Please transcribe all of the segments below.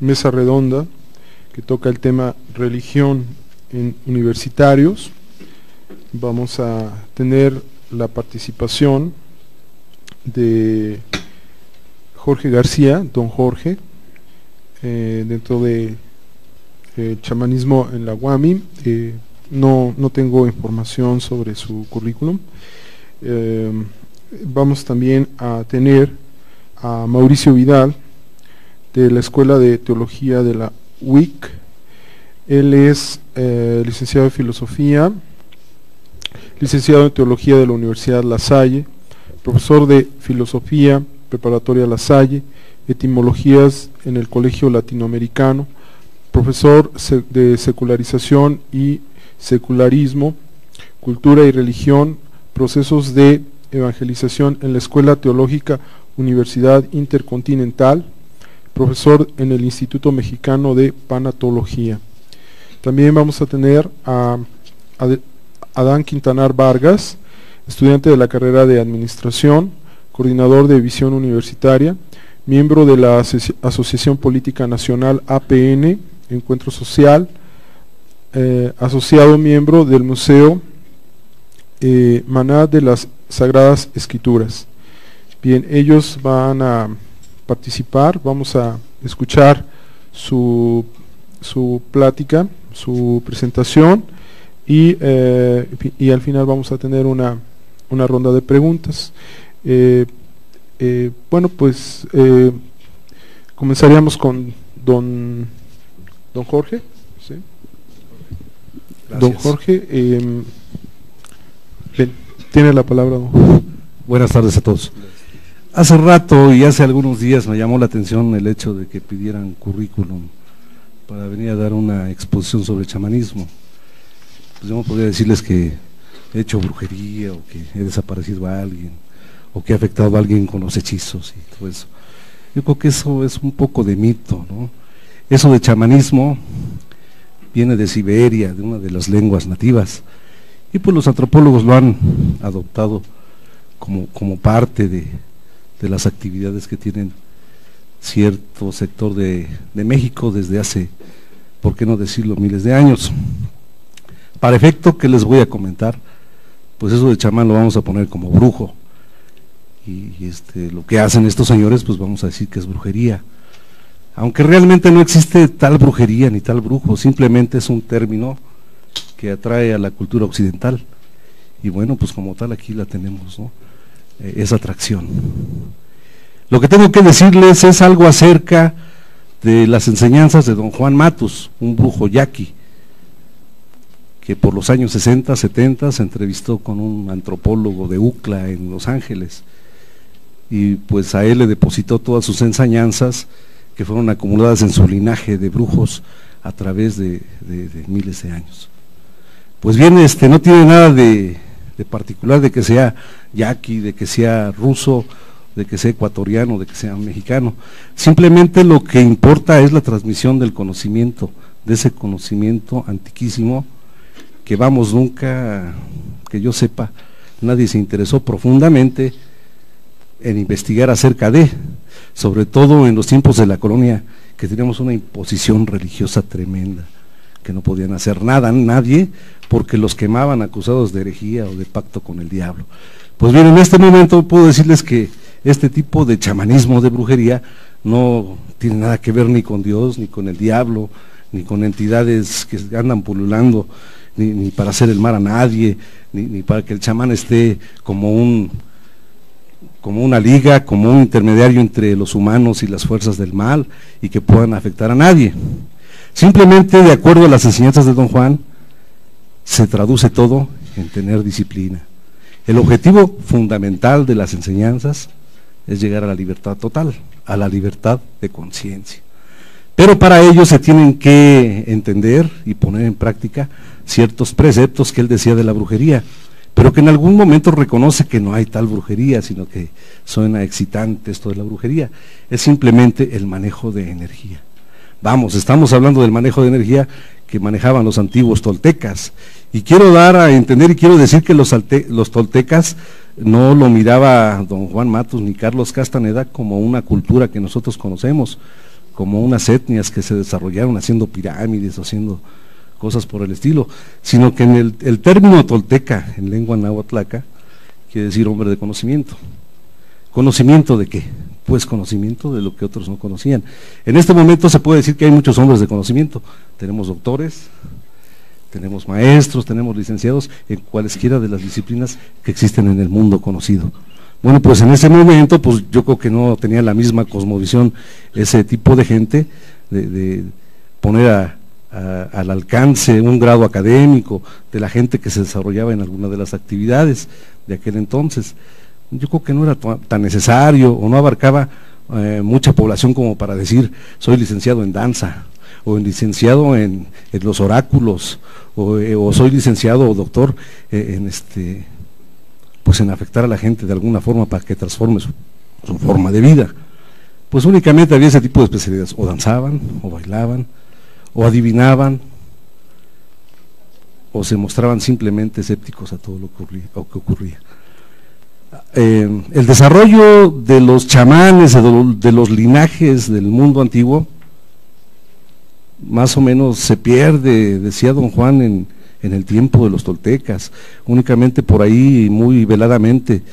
mesa redonda que toca el tema religión en universitarios. Vamos a tener la participación de Jorge García, don Jorge, dentro de chamanismo en la UAMI. No tengo información sobre su currículum. Vamos también a tener a Mauricio Vidal, de la Escuela de Teología de la UIC. Él es licenciado en Filosofía, licenciado en Teología de la Universidad La Salle, profesor de Filosofía Preparatoria La Salle, Etimologías en el Colegio Latinoamericano, profesor de Secularización y Secularismo, Cultura y Religión, Procesos de Evangelización en la Escuela Teológica Universidad Intercontinental, profesor en el Instituto Mexicano de Panatología. También vamos a tener a Adán Quintanar Vargas, estudiante de la carrera de Administración, coordinador de Visión Universitaria, miembro de la Asociación Política Nacional APN, Encuentro Social, asociado miembro del Museo Maná de las Sagradas Escrituras. Bien, ellos van a participar, vamos a escuchar su plática, su presentación y al final vamos a tener una ronda de preguntas. Bueno, pues comenzaríamos con don Jorge. ¿Sí? Don Jorge, tiene la palabra, don Jorge. Buenas tardes a todos. Hace rato y hace algunos días me llamó la atención el hecho de que pidieran currículum para venir a dar una exposición sobre chamanismo. Pues yo no podría decirles que he hecho brujería o que he desaparecido a alguien o que he afectado a alguien con los hechizos y todo eso. Yo creo que eso es un poco de mito, ¿no? Eso de chamanismo viene de Siberia, de una de las lenguas nativas, y pues los antropólogos lo han adoptado como parte de las actividades que tienen cierto sector de México desde hace, por qué no decirlo, miles de años. Para efecto que les voy a comentar, pues eso de chamán lo vamos a poner como brujo, y lo que hacen estos señores pues vamos a decir que es brujería, aunque realmente no existe tal brujería ni tal brujo, simplemente es un término que atrae a la cultura occidental, y bueno, pues como tal aquí la tenemos, ¿no? Esa atracción. Lo que tengo que decirles es algo acerca de las enseñanzas de don Juan Matus, un brujo yaqui, que por los años 60, 70 se entrevistó con un antropólogo de UCLA en Los Ángeles, y pues a él le depositó todas sus enseñanzas que fueron acumuladas en su linaje de brujos a través de miles de años. Pues bien, no tiene nada de particular de que sea yaqui, de que sea ruso, de que sea ecuatoriano, de que sea mexicano. Simplemente lo que importa es la transmisión del conocimiento, de ese conocimiento antiquísimo que vamos, nunca, que yo sepa, nadie se interesó profundamente en investigar acerca de, sobre todo en los tiempos de la colonia, que teníamos una imposición religiosa tremenda, que no podían hacer nada, nadie, porque los quemaban acusados de herejía o de pacto con el diablo. Pues bien, en este momento puedo decirles que este tipo de chamanismo, de brujería, no tiene nada que ver ni con Dios, ni con el diablo, ni con entidades que andan pululando, ni para hacer el mal a nadie, ni para que el chamán esté como una liga, como un intermediario entre los humanos y las fuerzas del mal, y que puedan afectar a nadie. Simplemente, de acuerdo a las enseñanzas de don Juan, se traduce todo en tener disciplina. El objetivo fundamental de las enseñanzas es llegar a la libertad total, a la libertad de conciencia. Pero para ello se tienen que entender y poner en práctica ciertos preceptos que él decía de la brujería, pero que en algún momento reconoce que no hay tal brujería, sino que suena excitante esto de la brujería. Es simplemente el manejo de energía. Vamos, estamos hablando del manejo de energía que manejaban los antiguos toltecas, y quiero dar a entender y quiero decir que los toltecas no lo miraba don Juan Matus ni Carlos Castaneda como una cultura que nosotros conocemos. como unas etnias que se desarrollaron haciendo pirámides o haciendo cosas por el estilo, sino que en el término tolteca, en lengua nahuatlaca, quiere decir hombre de conocimiento. ¿Conocimiento de qué? Pues conocimiento de lo que otros no conocían. En este momento se puede decir que hay muchos hombres de conocimiento. Tenemos doctores, tenemos maestros, tenemos licenciados en cualesquiera de las disciplinas que existen en el mundo conocido. Bueno, pues en ese momento, pues yo creo que no tenía la misma cosmovisión ese tipo de gente, de poner al alcance un grado académico de la gente que se desarrollaba en alguna de las actividades de aquel entonces. Yo creo que no era tan necesario o no abarcaba mucha población como para decir soy licenciado en danza o licenciado en los oráculos o soy licenciado o doctor pues en afectar a la gente de alguna forma para que transforme su forma de vida. Pues únicamente había ese tipo de especialidades, o danzaban, o bailaban, o adivinaban, o se mostraban simplemente escépticos a todo lo que ocurría. El desarrollo de los chamanes, de los linajes del mundo antiguo, más o menos se pierde, decía don Juan, en el tiempo de los toltecas. Únicamente por ahí, muy veladamente,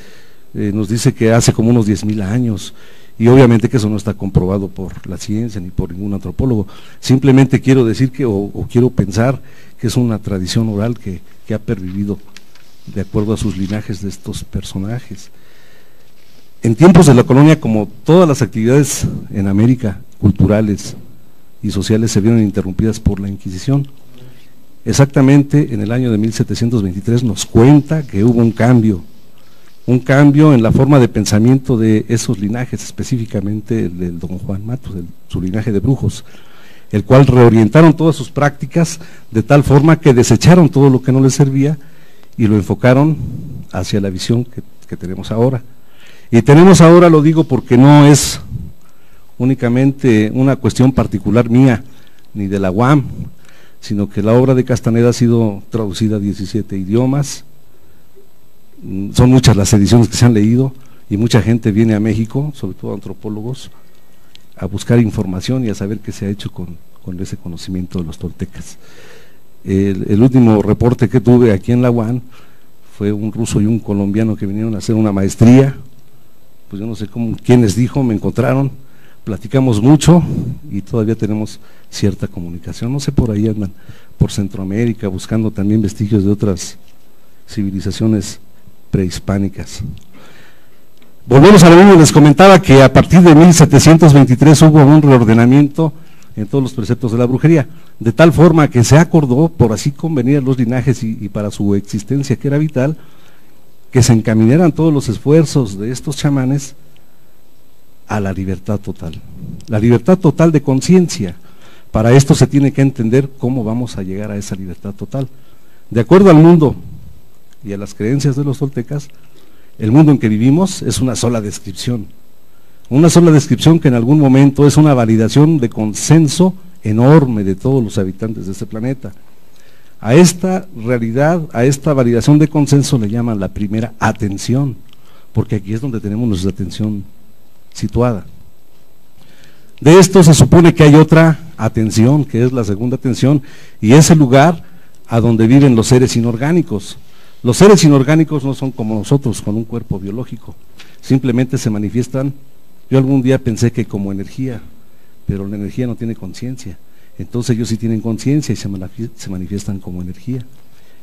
nos dice que hace como unos 10,000 años, y obviamente que eso no está comprobado por la ciencia ni por ningún antropólogo. Simplemente quiero decir que, o quiero pensar que es una tradición oral que ha pervivido de acuerdo a sus linajes de estos personajes. En tiempos de la colonia, como todas las actividades en América, culturales y sociales, se vieron interrumpidas por la Inquisición. Exactamente en el año de 1723 nos cuenta que hubo un cambio en la forma de pensamiento de esos linajes, específicamente el del don Juan Matus, su linaje de brujos, el cual reorientaron todas sus prácticas de tal forma que desecharon todo lo que no les servía y lo enfocaron hacia la visión que tenemos ahora. Y tenemos ahora, lo digo porque no es únicamente una cuestión particular mía, ni de la UAM, sino que la obra de Castaneda ha sido traducida a 17 idiomas, son muchas las ediciones que se han leído, y mucha gente viene a México, sobre todo antropólogos, a buscar información y a saber qué se ha hecho con ese conocimiento de los toltecas. El último reporte que tuve aquí en la UAM fue un ruso y un colombiano que vinieron a hacer una maestría, pues yo no sé quién les dijo, me encontraron, platicamos mucho y todavía tenemos cierta comunicación. No sé, por ahí andan por Centroamérica buscando también vestigios de otras civilizaciones prehispánicas. Volvemos a lo mismo, les comentaba que a partir de 1723 hubo un reordenamiento en todos los preceptos de la brujería, de tal forma que se acordó, por así convenir a los linajes y para su existencia que era vital, que se encaminaran todos los esfuerzos de estos chamanes a la libertad total de conciencia. Para esto se tiene que entender cómo vamos a llegar a esa libertad total. De acuerdo al mundo y a las creencias de los toltecas, el mundo en que vivimos es una sola descripción que en algún momento es una validación de consenso enorme de todos los habitantes de este planeta. A esta realidad, a esta validación de consenso le llaman la primera atención, porque aquí es donde tenemos nuestra atención situada. De esto se supone que hay otra atención, que es la segunda atención, y es el lugar a donde viven los seres inorgánicos. Los seres inorgánicos no son como nosotros, con un cuerpo biológico, simplemente se manifiestan. Yo algún día pensé que como energía, pero la energía no tiene conciencia. Entonces ellos sí tienen conciencia y se manifiestan como energía.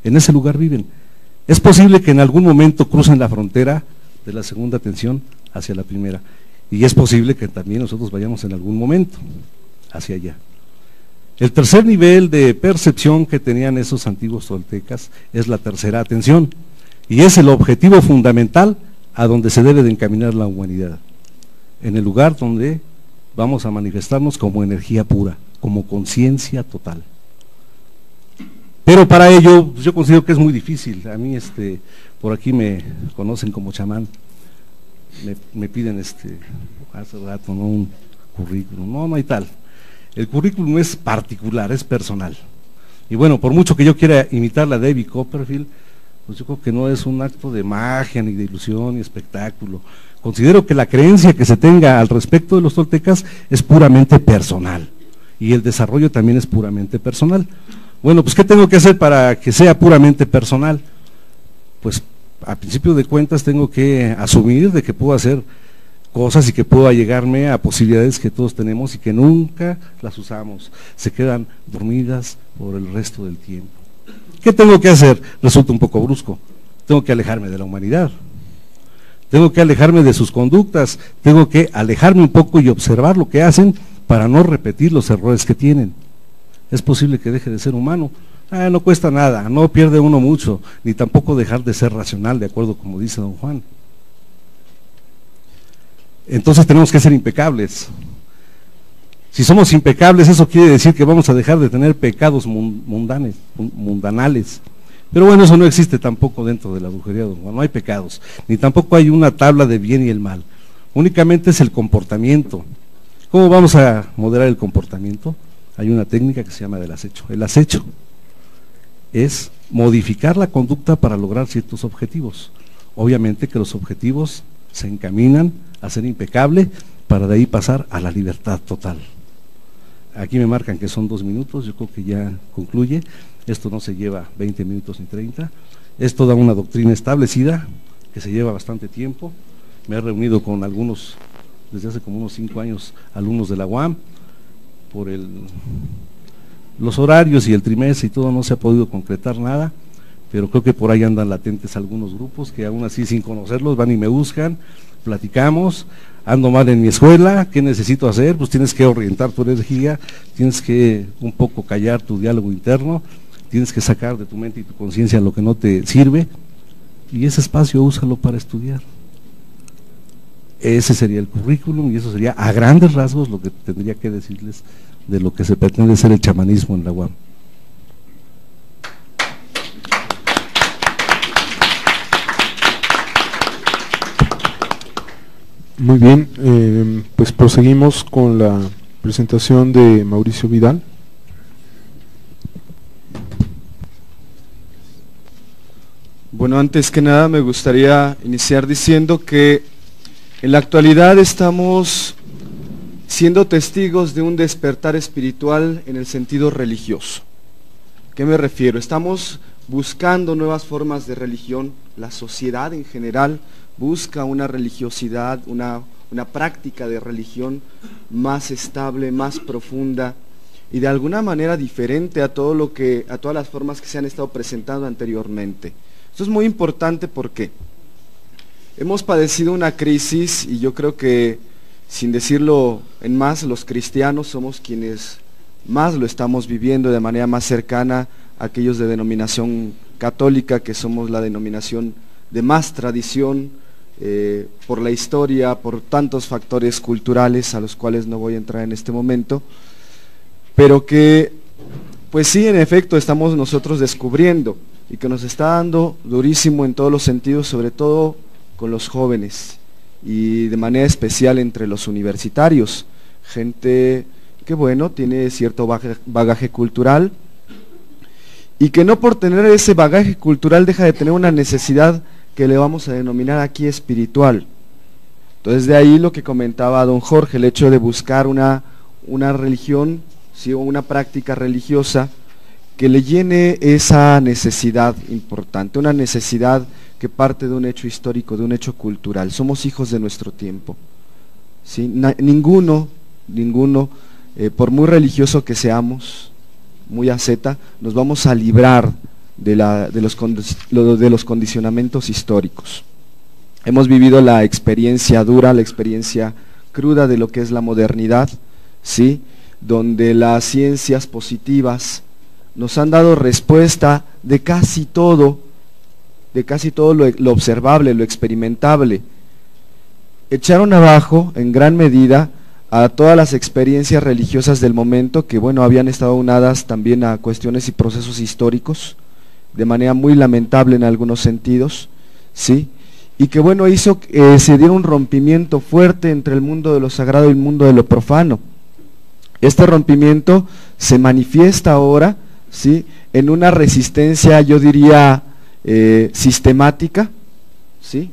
En ese lugar viven. Es posible que en algún momento crucen la frontera de la segunda atención hacia la primera. Y es posible que también nosotros vayamos en algún momento hacia allá. El tercer nivel de percepción que tenían esos antiguos toltecas es la tercera atención. Y es el objetivo fundamental a donde se debe de encaminar la humanidad. En el lugar donde vamos a manifestarnos como energía pura, como conciencia total. Pero para ello, yo considero que es muy difícil. A mí, por aquí me conocen como chamán, me piden hace rato, ¿no?, un currículum. No hay tal. El currículum es particular, es personal. Y bueno, por mucho que yo quiera imitar la David Copperfield, pues yo creo que no es un acto de magia, ni de ilusión, ni espectáculo. Considero que la creencia que se tenga al respecto de los toltecas es puramente personal, y el desarrollo también es puramente personal. Bueno, pues ¿qué tengo que hacer para que sea puramente personal? Pues a principio de cuentas tengo que asumir de que puedo hacer cosas y que puedo allegarme a posibilidades que todos tenemos y que nunca las usamos, se quedan dormidas por el resto del tiempo. ¿Qué tengo que hacer? Resulta un poco brusco. Tengo que alejarme de la humanidad, tengo que alejarme de sus conductas, tengo que alejarme un poco y observar lo que hacen para no repetir los errores que tienen. Es posible que deje de ser humano, no cuesta nada, no pierde uno mucho, ni tampoco dejar de ser racional, de acuerdo como dice don Juan. Entonces tenemos que ser impecables. Si somos impecables, eso quiere decir que vamos a dejar de tener pecados mundanales. Pero bueno, eso no existe tampoco dentro de la brujería, don Juan, no hay pecados, ni tampoco hay una tabla de bien y el mal, únicamente es el comportamiento. ¿Cómo vamos a moderar el comportamiento? Hay una técnica que se llama del acecho. El acecho es modificar la conducta para lograr ciertos objetivos. Obviamente que los objetivos se encaminan a ser impecable para de ahí pasar a la libertad total. Aquí me marcan que son 2 minutos, yo creo que ya concluye. Esto no se lleva 20 minutos ni 30. Es toda una doctrina establecida que se lleva bastante tiempo. Me he reunido con algunos, desde hace como unos 5 años, alumnos de la UAM. Por los horarios y el trimestre y todo no se ha podido concretar nada, pero creo que por ahí andan latentes algunos grupos que aún así sin conocerlos van y me buscan, platicamos. Ando mal en mi escuela, ¿qué necesito hacer? Pues tienes que orientar tu energía, tienes que un poco callar tu diálogo interno, tienes que sacar de tu mente y tu conciencia lo que no te sirve, y ese espacio úsalo para estudiar. Ese sería el currículum, y eso sería a grandes rasgos lo que tendría que decirles de lo que se pretende ser el chamanismo en la UAM. Muy bien, pues proseguimos con la presentación de Mauricio Vidal. Bueno, antes que nada me gustaría iniciar diciendo que en la actualidad estamos siendo testigos de un despertar espiritual en el sentido religioso. ¿A qué me refiero? Estamos buscando nuevas formas de religión, la sociedad en general busca una religiosidad, una práctica de religión más estable, más profunda y de alguna manera diferente a todas las formas que se han estado presentando anteriormente. Esto es muy importante porque hemos padecido una crisis y yo creo que, sin decirlo en más, los cristianos somos quienes más lo estamos viviendo de manera más cercana a aquellos de denominación católica, que somos la denominación de más tradición, por la historia, por tantos factores culturales a los cuales no voy a entrar en este momento, pero que pues sí, en efecto estamos nosotros descubriendo y que nos está dando durísimo en todos los sentidos, sobre todo con los jóvenes y de manera especial entre los universitarios, gente que bueno, tiene cierto bagaje cultural y que no por tener ese bagaje cultural deja de tener una necesidad que le vamos a denominar aquí espiritual. Entonces de ahí lo que comentaba don Jorge, el hecho de buscar una religión, ¿sí? O una práctica religiosa que le llene esa necesidad importante, una necesidad que parte de un hecho histórico, de un hecho cultural. Somos hijos de nuestro tiempo, ¿sí? Ninguno, por muy religioso que seamos, muy asceta, nos vamos a librar de los condicionamientos históricos. Hemos vivido la experiencia dura, la experiencia cruda de lo que es la modernidad, ¿sí? Donde las ciencias positivas nos han dado respuesta de casi todo lo observable, lo experimentable. Echaron abajo en gran medida a todas las experiencias religiosas del momento que bueno, habían estado aunadas también a cuestiones y procesos históricos, de manera muy lamentable en algunos sentidos, ¿sí? Y que bueno, hizo que se diera un rompimiento fuerte entre el mundo de lo sagrado y el mundo de lo profano. Este rompimiento se manifiesta ahora, ¿sí? En una resistencia, yo diría, sistemática, ¿sí?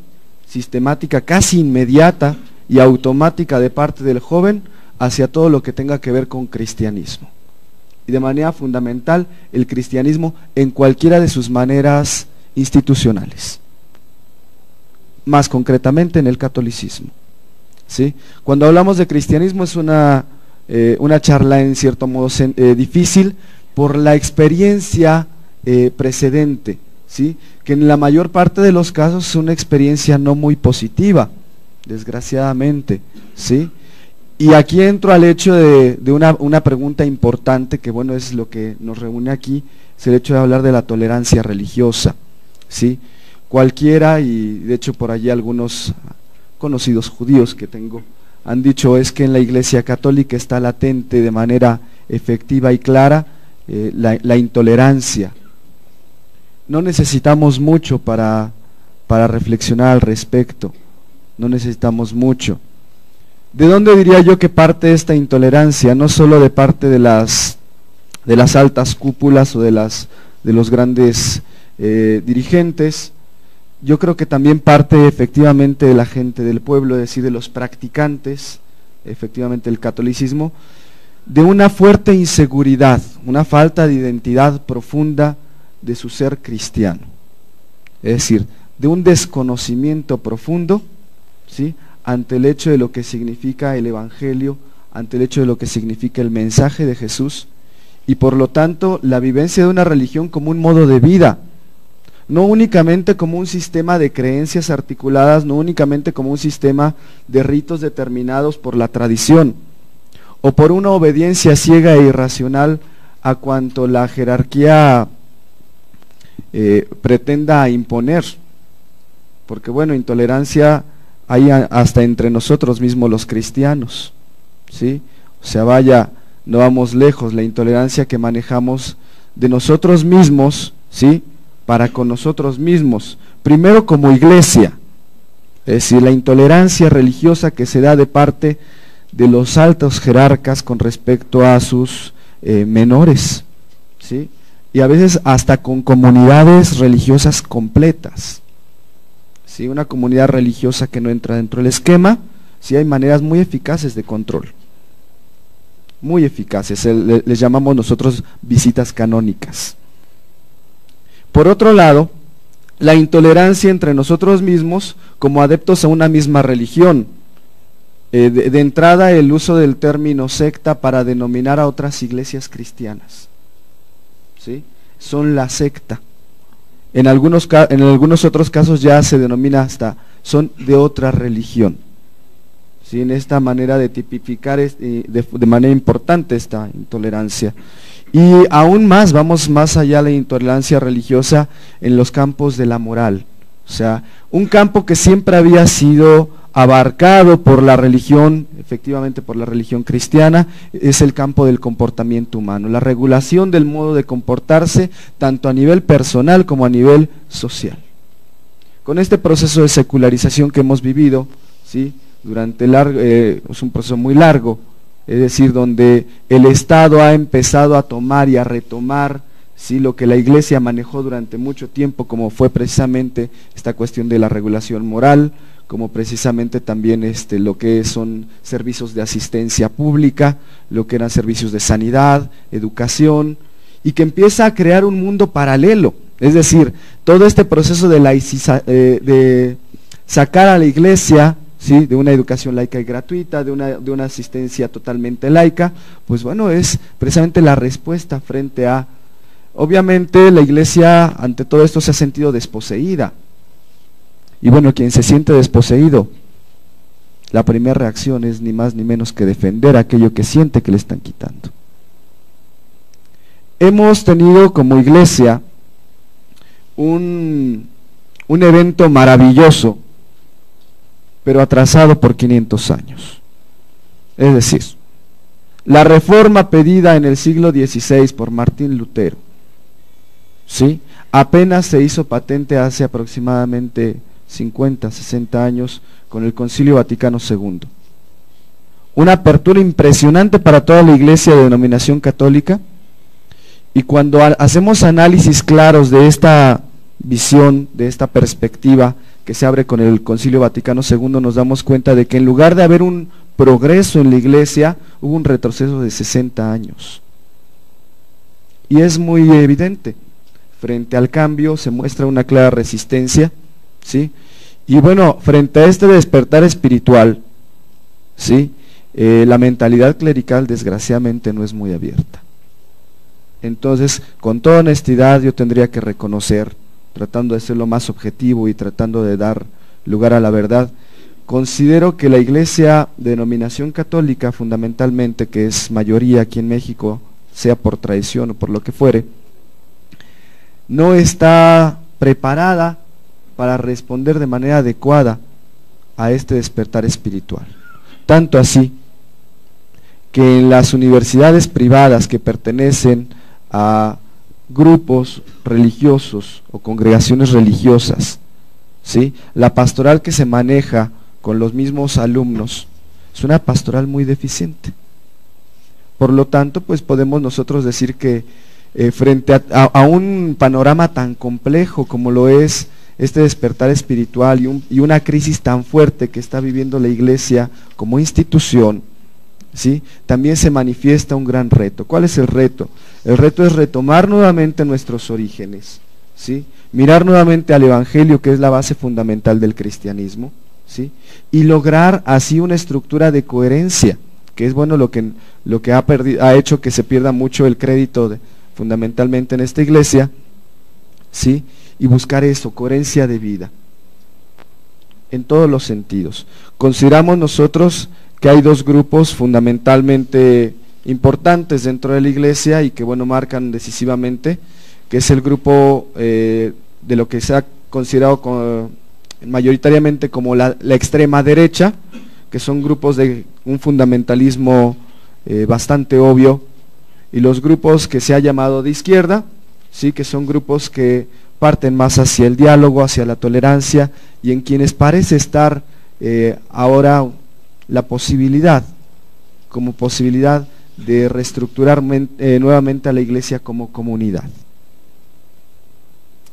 sistemática, casi inmediata y automática de parte del joven hacia todo lo que tenga que ver con cristianismo. Y de manera fundamental, el cristianismo en cualquiera de sus maneras institucionales. Más concretamente en el catolicismo. ¿Sí? Cuando hablamos de cristianismo es una charla en cierto modo difícil por la experiencia precedente, ¿sí? Que en la mayor parte de los casos es una experiencia no muy positiva, desgraciadamente, ¿sí? Y aquí entro al hecho de una pregunta importante, que bueno, es lo que nos reúne aquí, es el hecho de hablar de la tolerancia religiosa, ¿sí? Cualquiera, y de hecho por allí algunos conocidos judíos que tengo han dicho, es que en la Iglesia Católica está latente de manera efectiva y clara la intolerancia. No necesitamos mucho para reflexionar al respecto, no necesitamos mucho. ¿De dónde diría yo que parte esta intolerancia? No solo de parte de las altas cúpulas o de los grandes dirigentes. Yo creo que también parte efectivamente de la gente del pueblo, es decir, de los practicantes, efectivamente del catolicismo, de una fuerte inseguridad, una falta de identidad profunda de su ser cristiano. Es decir, de un desconocimiento profundo, ¿sí?, ante el hecho de lo que significa el Evangelio, ante el hecho de lo que significa el mensaje de Jesús, y por lo tanto la vivencia de una religión como un modo de vida, no únicamente como un sistema de creencias articuladas, no únicamente como un sistema de ritos determinados por la tradición, o por una obediencia ciega e irracional a cuanto la jerarquía pretenda imponer, porque bueno, intolerancia hay hasta entre nosotros mismos los cristianos, ¿sí? O sea, vaya, no vamos lejos, la intolerancia que manejamos de nosotros mismos, ¿sí?, para con nosotros mismos, primero como iglesia, es decir, la intolerancia religiosa que se da de parte de los altos jerarcas con respecto a sus menores, ¿sí?, y a veces hasta con comunidades religiosas completas, ¿sí?, una comunidad religiosa que no entra dentro del esquema, sí hay maneras muy eficaces de control, muy eficaces, les llamamos nosotros visitas canónicas. Por otro lado, la intolerancia entre nosotros mismos como adeptos a una misma religión. De entrada, el uso del término secta para denominar a otras iglesias cristianas, ¿sí? Son la secta. En algunos otros casos ya se denomina hasta, son de otra religión, ¿sí? En esta manera de tipificar de manera importante esta intolerancia. Y aún más, vamos más allá de la intolerancia religiosa en los campos de la moral. O sea, un campo que siempre había sido abarcado por la religión, efectivamente por la religión cristiana, es el campo del comportamiento humano, la regulación del modo de comportarse, tanto a nivel personal como a nivel social. Con este proceso de secularización que hemos vivido, ¿sí?, durante es un proceso muy largo, es decir, donde el Estado ha empezado a tomar y a retomar, ¿sí?, lo que la Iglesia manejó durante mucho tiempo, como fue precisamente esta cuestión de la regulación moral, como precisamente también lo que son servicios de asistencia pública, lo que eran servicios de sanidad, educación, y que empieza a crear un mundo paralelo. Es decir, todo este proceso de sacar a la Iglesia, ¿sí?, de una educación laica y gratuita, de una asistencia totalmente laica, pues bueno, es precisamente la respuesta frente a, obviamente la Iglesia ante todo esto se ha sentido desposeída, y bueno, quien se siente desposeído, la primera reacción es ni más ni menos que defender aquello que siente que le están quitando. Hemos tenido como Iglesia un evento maravilloso, pero atrasado por 500 años. Es decir, la reforma pedida en el siglo XVI por Martín Lutero, ¿sí?, apenas se hizo patente hace aproximadamente 50, 60 años con el Concilio Vaticano II. Una apertura impresionante para toda la Iglesia de denominación católica, y cuando hacemos análisis claros de esta visión, de esta perspectiva que se abre con el Concilio Vaticano II, nos damos cuenta de que en lugar de haber un progreso en la Iglesia, hubo un retroceso de 60 años. Y es muy evidente, frente al cambio se muestra una clara resistencia, ¿sí? Y bueno, frente a este despertar espiritual, ¿sí? La mentalidad clerical desgraciadamente no es muy abierta. Entonces, con toda honestidad yo tendría que reconocer, tratando de ser lo más objetivo y tratando de dar lugar a la verdad, considero que la Iglesia de denominación católica, fundamentalmente, que es mayoría aquí en México, sea por tradición o por lo que fuere, no está preparada para responder de manera adecuada a este despertar espiritual. Tanto así que en las universidades privadas que pertenecen a grupos religiosos o congregaciones religiosas, ¿sí?, la pastoral que se maneja con los mismos alumnos es una pastoral muy deficiente. Por lo tanto, pues podemos nosotros decir que frente a un panorama tan complejo como lo es este despertar espiritual y una crisis tan fuerte que está viviendo la Iglesia como institución, ¿sí?, también se manifiesta un gran reto. ¿Cuál es el reto? El reto es retomar nuevamente nuestros orígenes, ¿sí?, mirar nuevamente al Evangelio, que es la base fundamental del cristianismo, ¿sí?, y lograr así una estructura de coherencia, que es bueno lo que ha hecho que se pierda mucho el crédito fundamentalmente en esta iglesia, ¿sí?, y buscar eso, coherencia de vida, en todos los sentidos. Consideramos nosotros que hay dos grupos fundamentalmente importantes dentro de la iglesia y que bueno, marcan decisivamente, que es el grupo de lo que se ha considerado mayoritariamente como la extrema derecha, que son grupos de un fundamentalismo bastante obvio, y los grupos que se ha llamado de izquierda, sí, que son grupos que parten más hacia el diálogo, hacia la tolerancia, y en quienes parece estar ahora la posibilidad, como posibilidad de reestructurar nuevamente a la iglesia como comunidad.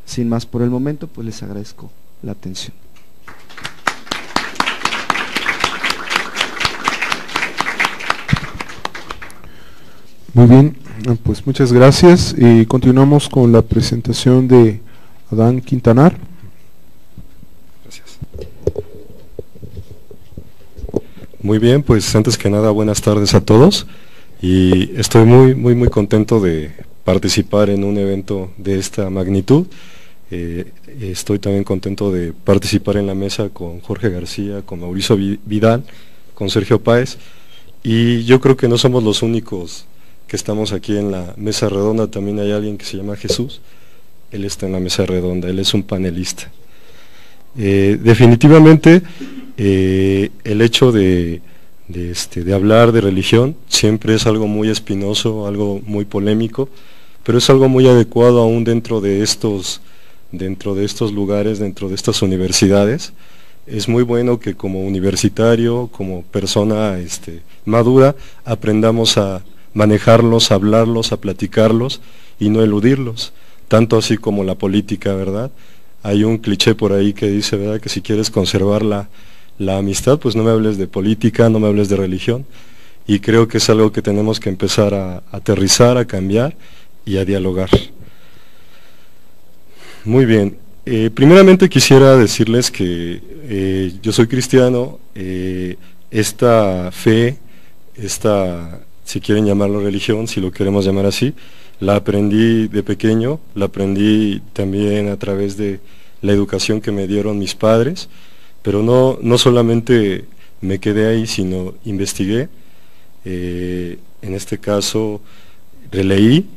Sin más por el momento, pues les agradezco la atención. Muy bien, pues muchas gracias y continuamos con la presentación de Adán Quintanar. Gracias. Muy bien, pues antes que nada buenas tardes a todos y estoy muy contento de participar en un evento de esta magnitud. Estoy también contento de participar en la mesa con Jorge García, con Mauricio Vidal, con Sergio Páez, y yo creo que no somos los únicos que estamos aquí en la mesa redonda. También hay alguien que se llama Jesús, él está en la mesa redonda, él es un panelista. Definitivamente el hecho de hablar de religión siempre es algo muy espinoso, algo muy polémico, pero es algo muy adecuado aún dentro de estos lugares, dentro de estas universidades. Es muy bueno que como universitario, como persona madura, aprendamos a manejarlos, a hablarlos, a platicarlos y no eludirlos, tanto así como la política, ¿verdad? Hay un cliché por ahí que dice, ¿verdad?, que si quieres conservar la amistad, pues no me hables de política, no me hables de religión, y creo que es algo que tenemos que empezar a aterrizar, a cambiar y a dialogar. Muy bien, primeramente quisiera decirles que yo soy cristiano, esta fe, si quieren llamarlo religión, si lo queremos llamar así, la aprendí de pequeño, la aprendí también a través de la educación que me dieron mis padres, pero no solamente me quedé ahí, sino investigué, en este caso releí,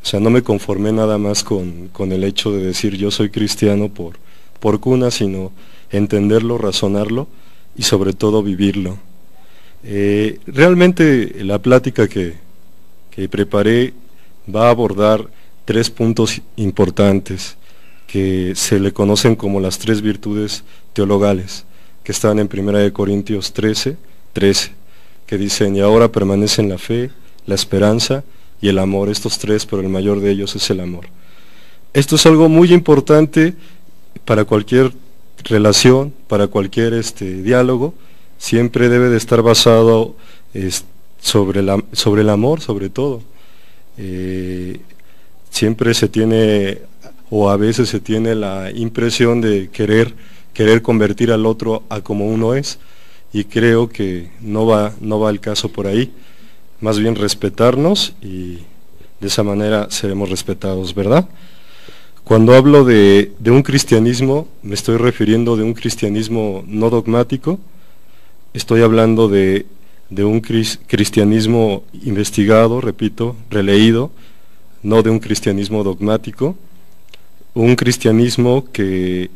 o sea, no me conformé nada más con el hecho de decir yo soy cristiano por cuna, sino entenderlo, razonarlo y sobre todo vivirlo. Realmente la plática que preparé va a abordar 3 puntos importantes que se le conocen como las 3 virtudes teologales, que están en 1 Corintios 13, que dicen, y ahora permanecen la fe, la esperanza y el amor, estos 3, pero el mayor de ellos es el amor. Esto es algo muy importante para cualquier relación, para cualquier diálogo, siempre debe de estar basado sobre el amor, sobre todo. Siempre se tiene, o a veces se tiene la impresión de querer convertir al otro a como uno es, y creo que no va el caso por ahí. Más bien respetarnos, y de esa manera seremos respetados, ¿verdad? Cuando hablo de un cristianismo, me estoy refiriendo de un cristianismo no dogmático. Estoy hablando de un cristianismo investigado, repito, releído, no de un cristianismo dogmático, un cristianismo que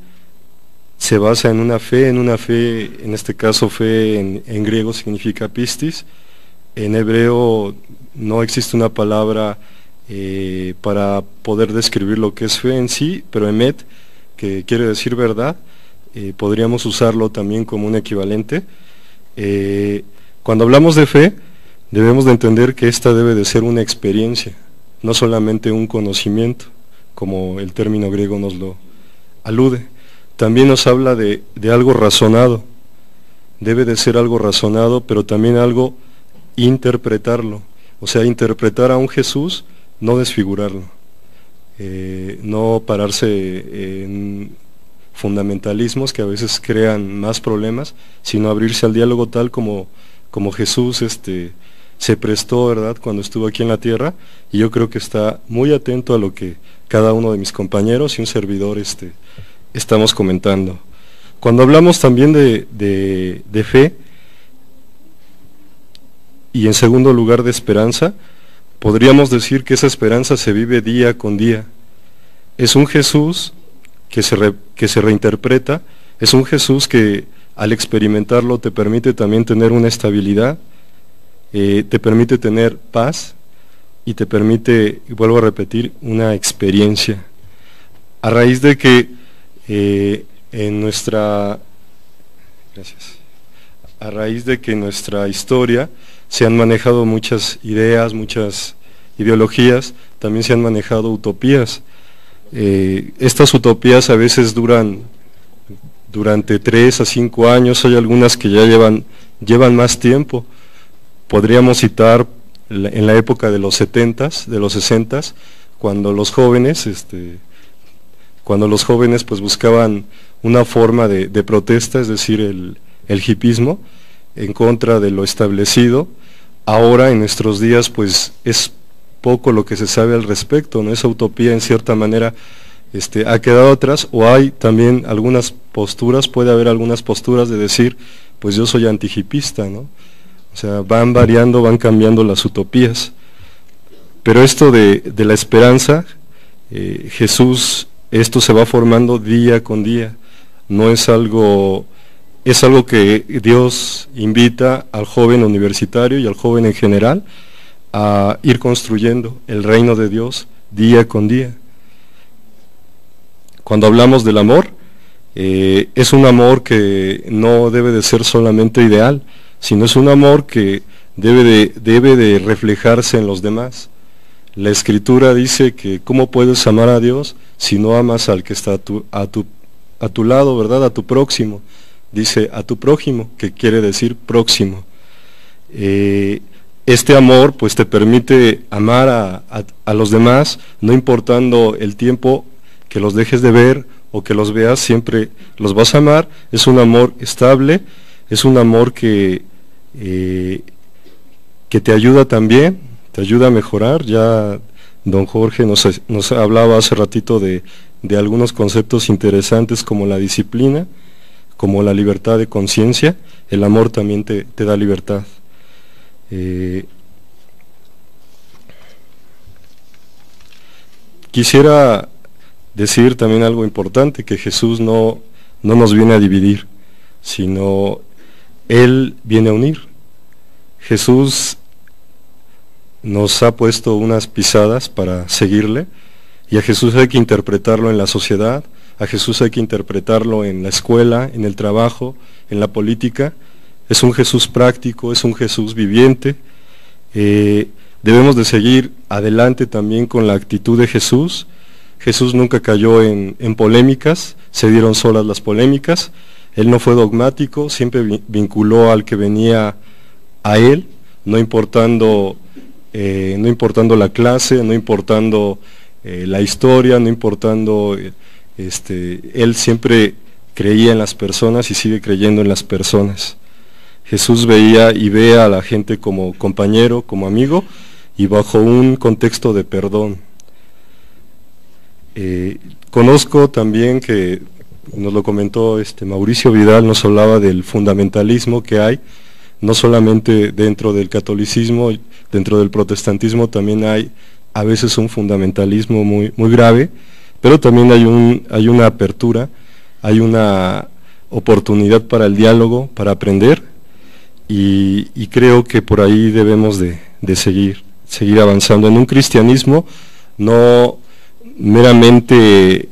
se basa en una fe, en este caso fe en griego significa pistis, en hebreo no existe una palabra para poder describir lo que es fe en sí, pero emet, que quiere decir verdad, podríamos usarlo también como un equivalente. Cuando hablamos de fe, debemos de entender que esta debe de ser una experiencia, no solamente un conocimiento, como el término griego nos lo alude. También nos habla de algo razonado, debe de ser algo razonado, pero también algo interpretarlo, o sea, interpretar a un Jesús, no desfigurarlo, no pararse en fundamentalismos que a veces crean más problemas, sino abrirse al diálogo tal como Jesús se prestó, ¿verdad?, cuando estuvo aquí en la tierra, y yo creo que está muy atento a lo que cada uno de mis compañeros y un servidor estamos comentando. Cuando hablamos también de fe, y en segundo lugar de esperanza, podríamos decir que esa esperanza se vive día con día. Es un Jesús que se reinterpreta, es un Jesús que al experimentarlo te permite también tener una estabilidad, te permite tener paz y te permite, vuelvo a repetir, una experiencia. A raíz de que en nuestra historia se han manejado muchas ideas, muchas ideologías, también se han manejado utopías. Estas utopías a veces duran durante 3 a 5 años, hay algunas que ya llevan más tiempo. Podríamos citar en la época de los 70s, de los 60s, cuando los jóvenes pues buscaban una forma de protesta, es decir, el hipismo, en contra de lo establecido. Ahora en nuestros días pues es poco lo que se sabe al respecto, ¿no? Esa utopía en cierta manera ha quedado atrás, o hay también algunas posturas, puede haber algunas posturas de decir, pues yo soy antihipista, ¿no? O sea, van variando, van cambiando las utopías. Pero esto de la esperanza, Jesús, esto se va formando día con día, no es algo... Es algo que Dios invita al joven universitario y al joven en general a ir construyendo el reino de Dios día con día. Cuando hablamos del amor, es un amor que no debe de ser solamente ideal, sino es un amor que debe de reflejarse en los demás. La Escritura dice que ¿cómo puedes amar a Dios si no amas al que está a tu lado, ¿verdad?, a tu próximo? Dice a tu prójimo, que quiere decir próximo. Este amor pues te permite amar a los demás, no importando el tiempo que los dejes de ver o que los veas, siempre los vas a amar. Es un amor estable, es un amor que te ayuda también, te ayuda a mejorar. Ya don Jorge nos hablaba hace ratito de algunos conceptos interesantes como la disciplina, como la libertad de conciencia. El amor también te da libertad. Quisiera decir también algo importante, que Jesús no nos viene a dividir, sino Él viene a unir. Jesús nos ha puesto unas pisadas para seguirle, y a Jesús hay que interpretarlo en la sociedad, a Jesús hay que interpretarlo en la escuela, en el trabajo, en la política. Es un Jesús práctico, es un Jesús viviente. Debemos de seguir adelante también con la actitud de Jesús. Jesús nunca cayó en polémicas, se dieron solas las polémicas. Él no fue dogmático, siempre vinculó al que venía a él, no importando la clase, no importando la historia, no importando, él siempre creía en las personas y sigue creyendo en las personas. Jesús veía y ve a la gente como compañero, como amigo, y bajo un contexto de perdón. Conozco también que, nos lo comentó Mauricio Vidal, nos hablaba del fundamentalismo que hay, no solamente dentro del catolicismo, dentro del protestantismo también hay a veces un fundamentalismo muy grave, pero también hay una apertura, hay una oportunidad para el diálogo, para aprender, y creo que por ahí debemos de seguir avanzando en un cristianismo no meramente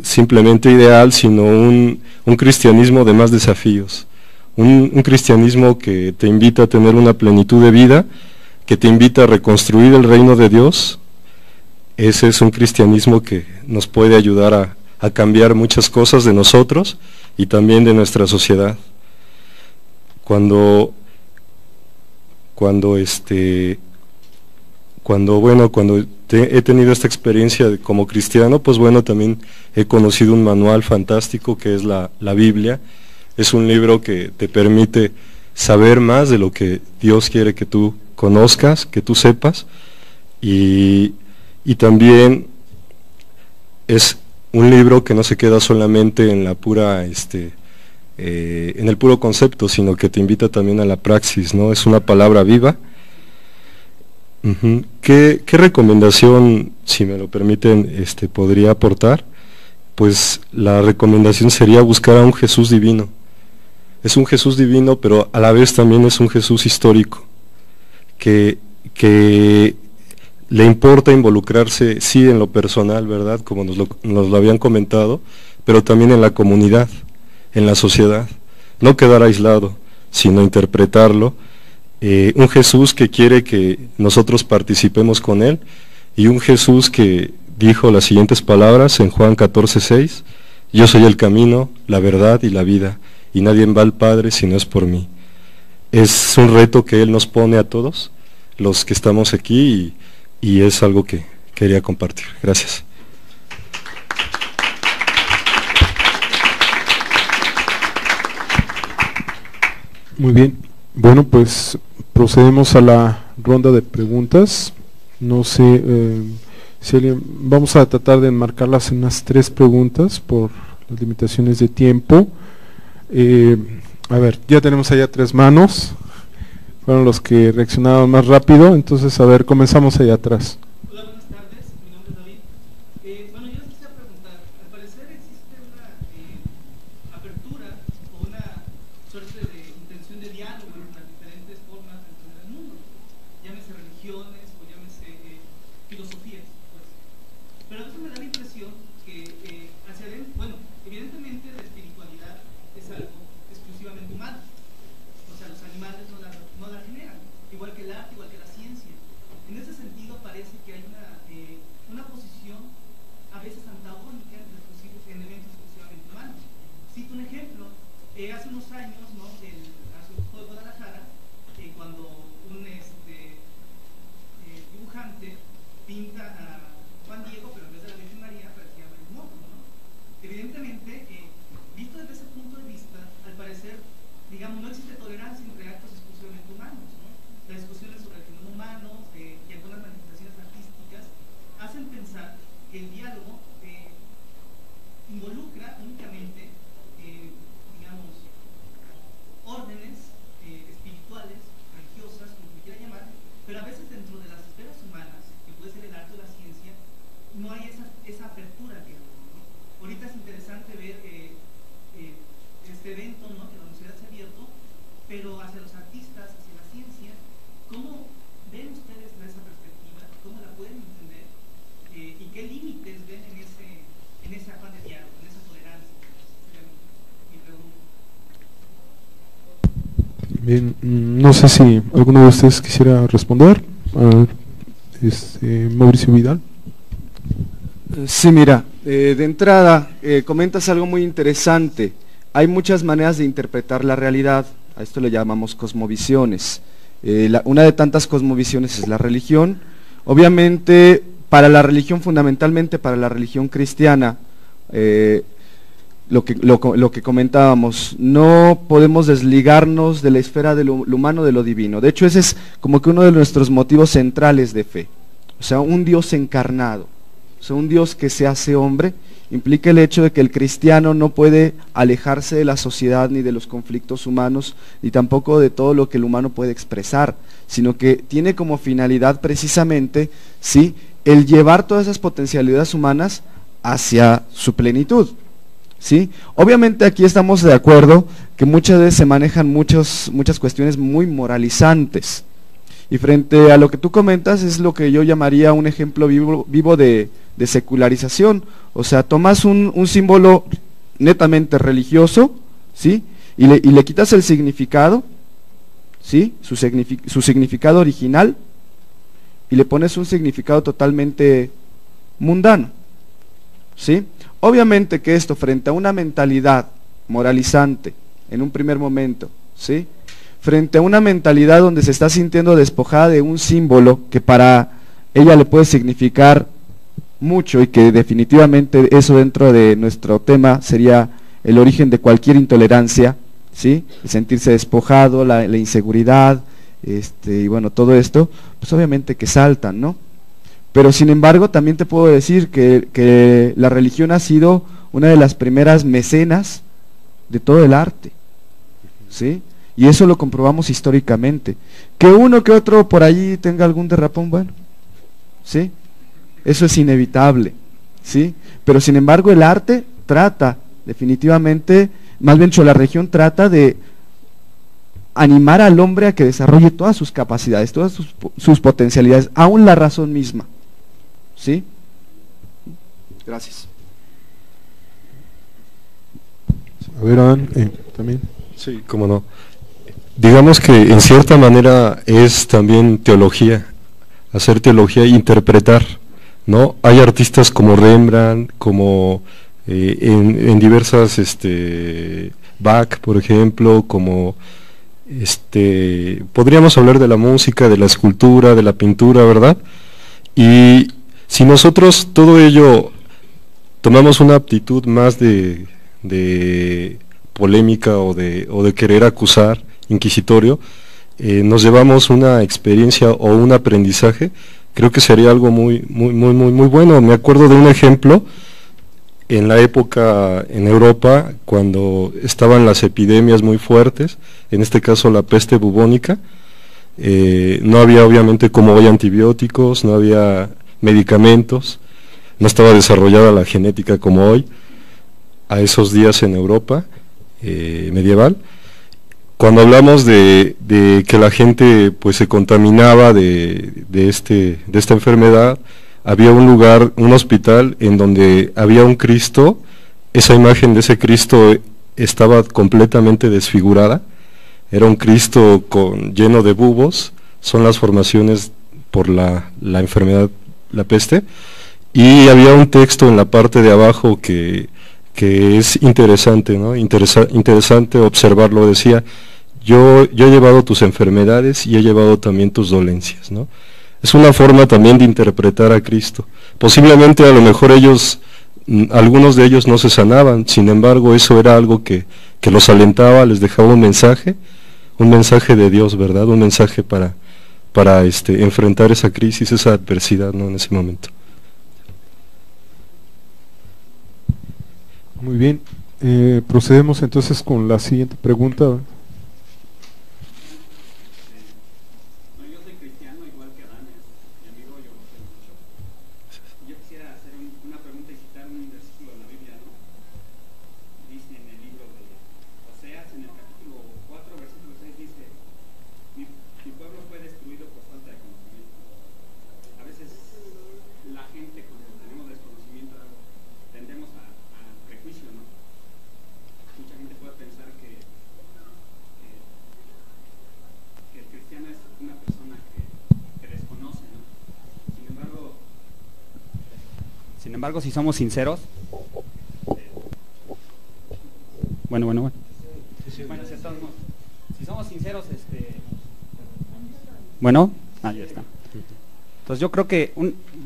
simplemente ideal, sino un cristianismo de más desafíos, un cristianismo que te invita a tener una plenitud de vida, que te invita a reconstruir el reino de Dios. Ese es un cristianismo que nos puede ayudar a cambiar muchas cosas de nosotros y también de nuestra sociedad. Cuando he tenido esta experiencia como cristiano, pues bueno, también he conocido un manual fantástico que es la Biblia. Es un libro que te permite saber más de lo que Dios quiere que tú conozcas, que tú sepas, y también es un libro que no se queda solamente en la pura en el puro concepto, sino que te invita también a la praxis, ¿no? Es una palabra viva. ¿Qué recomendación, si me lo permiten, podría aportar? Pues la recomendación sería buscar a un Jesús divino. Es un Jesús divino, pero a la vez también es un Jesús histórico, que le importa involucrarse, sí, en lo personal, ¿verdad?, como nos lo habían comentado, pero también en la comunidad, en la sociedad. No quedar aislado, sino interpretarlo. Un Jesús que quiere que nosotros participemos con Él, y un Jesús que dijo las siguientes palabras en Juan 14:6: yo soy el camino, la verdad y la vida, y nadie va al Padre si no es por mí. Es un reto que Él nos pone a todos los que estamos aquí, y es algo que quería compartir. Gracias. Muy bien. Bueno, pues procedemos a la ronda de preguntas. No sé si alguien, vamos a tratar de enmarcarlas en unas 3 preguntas por las limitaciones de tiempo. A ver, ya tenemos allá 3 manos, fueron los que reaccionaron más rápido, entonces a ver, comenzamos allá atrás. Hola, buenas tardes, mi nombre es David. Bueno, yo les quisiera preguntar, al parecer existe una apertura o una suerte de intención de diálogo entre las diferentes formas de entender el mundo, llámese religiones o llámese filosofías, pues. Pero a veces me da la impresión que hacia adentro, bueno, evidentemente la espiritualidad es algo exclusivamente humano, o sea, los animales no la generan, igual que el arte, igual que la ciencia. En ese sentido parece que hay una posición a veces antagónica entre elementos exclusivamente humanos. Cito un ejemplo, hace unos años, ¿no?, hace un juego de Guadalajara, cuando un dibujante pinta a Juan Diego, pero en vez de la Virgen María parecía María Moco, ¿no? Evidentemente, visto desde ese punto de vista, al parecer, digamos, no existe tolerancia entre actos exclusivamente humanos, ¿no? Las discusiones sobre el género humano y algunas manifestaciones artísticas hacen pensar que el diálogo involucra únicamente, digamos, órdenes espirituales, religiosas, como se quiera llamar, pero a veces dentro de las esferas humanas, que puede ser el arte o la ciencia, no hay esa apertura al diálogo, ¿no? Ahorita es interesante ver este evento, ¿no?, que la universidad se ha abierto, pero hacia los artistas, hacia la ciencia, ¿cómo ven ustedes esa perspectiva? ¿Cómo la pueden entender? ¿Y qué límites ven en ese afán de diálogo, en esa tolerancia? Sería mi pregunta. Bien, no sé si alguno de ustedes quisiera responder. Mauricio Vidal. Sí, mira, de entrada comentas algo muy interesante. Hay muchas maneras de interpretar la realidad, a esto le llamamos cosmovisiones. Una de tantas cosmovisiones es la religión. Obviamente, para la religión, fundamentalmente para la religión cristiana, lo que comentábamos, no podemos desligarnos de la esfera de lo humano de lo divino. De hecho, ese es como que uno de nuestros motivos centrales de fe. O sea, un Dios encarnado, o sea, un Dios que se hace hombre, implica el hecho de que el cristiano no puede alejarse de la sociedad ni de los conflictos humanos, ni tampoco de todo lo que el humano puede expresar, sino que tiene como finalidad precisamente, ¿sí?, el llevar todas esas potencialidades humanas hacia su plenitud. ¿Sí? Obviamente aquí estamos de acuerdo que muchas veces se manejan muchas cuestiones muy moralizantes, y frente a lo que tú comentas es lo que yo llamaría un ejemplo vivo de secularización. O sea, tomas un símbolo netamente religioso, ¿sí?, y le quitas el significado, ¿sí?, su significado original, y le pones un significado totalmente mundano, ¿sí? Obviamente que esto, frente a una mentalidad moralizante, en un primer momento, ¿sí?, frente a una mentalidad donde se está sintiendo despojada de un símbolo que para ella le puede significar mucho, y que definitivamente eso dentro de nuestro tema sería el origen de cualquier intolerancia, ¿sí?, el sentirse despojado, la inseguridad, y bueno, todo esto, pues obviamente que saltan, ¿no? Pero sin embargo también te puedo decir que la religión ha sido una de las primeras mecenas de todo el arte, ¿sí? Y eso lo comprobamos históricamente. Que uno que otro por allí tenga algún derrapón, bueno, ¿sí?, eso es inevitable, ¿sí? Pero sin embargo el arte trata definitivamente, más bien la religión trata de animar al hombre a que desarrolle todas sus capacidades, todas sus potencialidades, aún la razón misma. ¿Sí? Gracias. A ver, Adán, también. Sí, cómo no. Digamos que en cierta manera es también teología, hacer teología e interpretar, ¿no? Hay artistas como Rembrandt, como en diversas, Bach, por ejemplo, como podríamos hablar de la música, de la escultura, de la pintura, ¿verdad? Y si nosotros todo ello tomamos una aptitud más de polémica o de querer acusar, inquisitorio, nos llevamos una experiencia o un aprendizaje, creo que sería algo muy bueno. Me acuerdo de un ejemplo en la época en Europa, cuando estaban las epidemias muy fuertes, en este caso la peste bubónica. No había obviamente como hoy antibióticos, no había medicamentos, no estaba desarrollada la genética como hoy, a esos días en Europa medieval. Cuando hablamos de que la gente pues se contaminaba de esta enfermedad, había un lugar, un hospital en donde había un Cristo. Esa imagen de ese Cristo estaba completamente desfigurada, era un Cristo lleno de bubos, son las formaciones por la enfermedad, la peste, y había un texto en la parte de abajo que es interesante, ¿no? Interesante observarlo. Decía: yo he llevado tus enfermedades y he llevado también tus dolencias, ¿no? Es una forma también de interpretar a Cristo. Posiblemente a lo mejor algunos de ellos no se sanaban, sin embargo eso era algo que los alentaba, les dejaba un mensaje de Dios, ¿verdad? Un mensaje para enfrentar esa crisis, esa adversidad, ¿no?, en ese momento. Muy bien, procedemos entonces con la siguiente pregunta. Sin embargo, si somos sinceros, bueno, si somos sinceros, ya está. Entonces yo creo que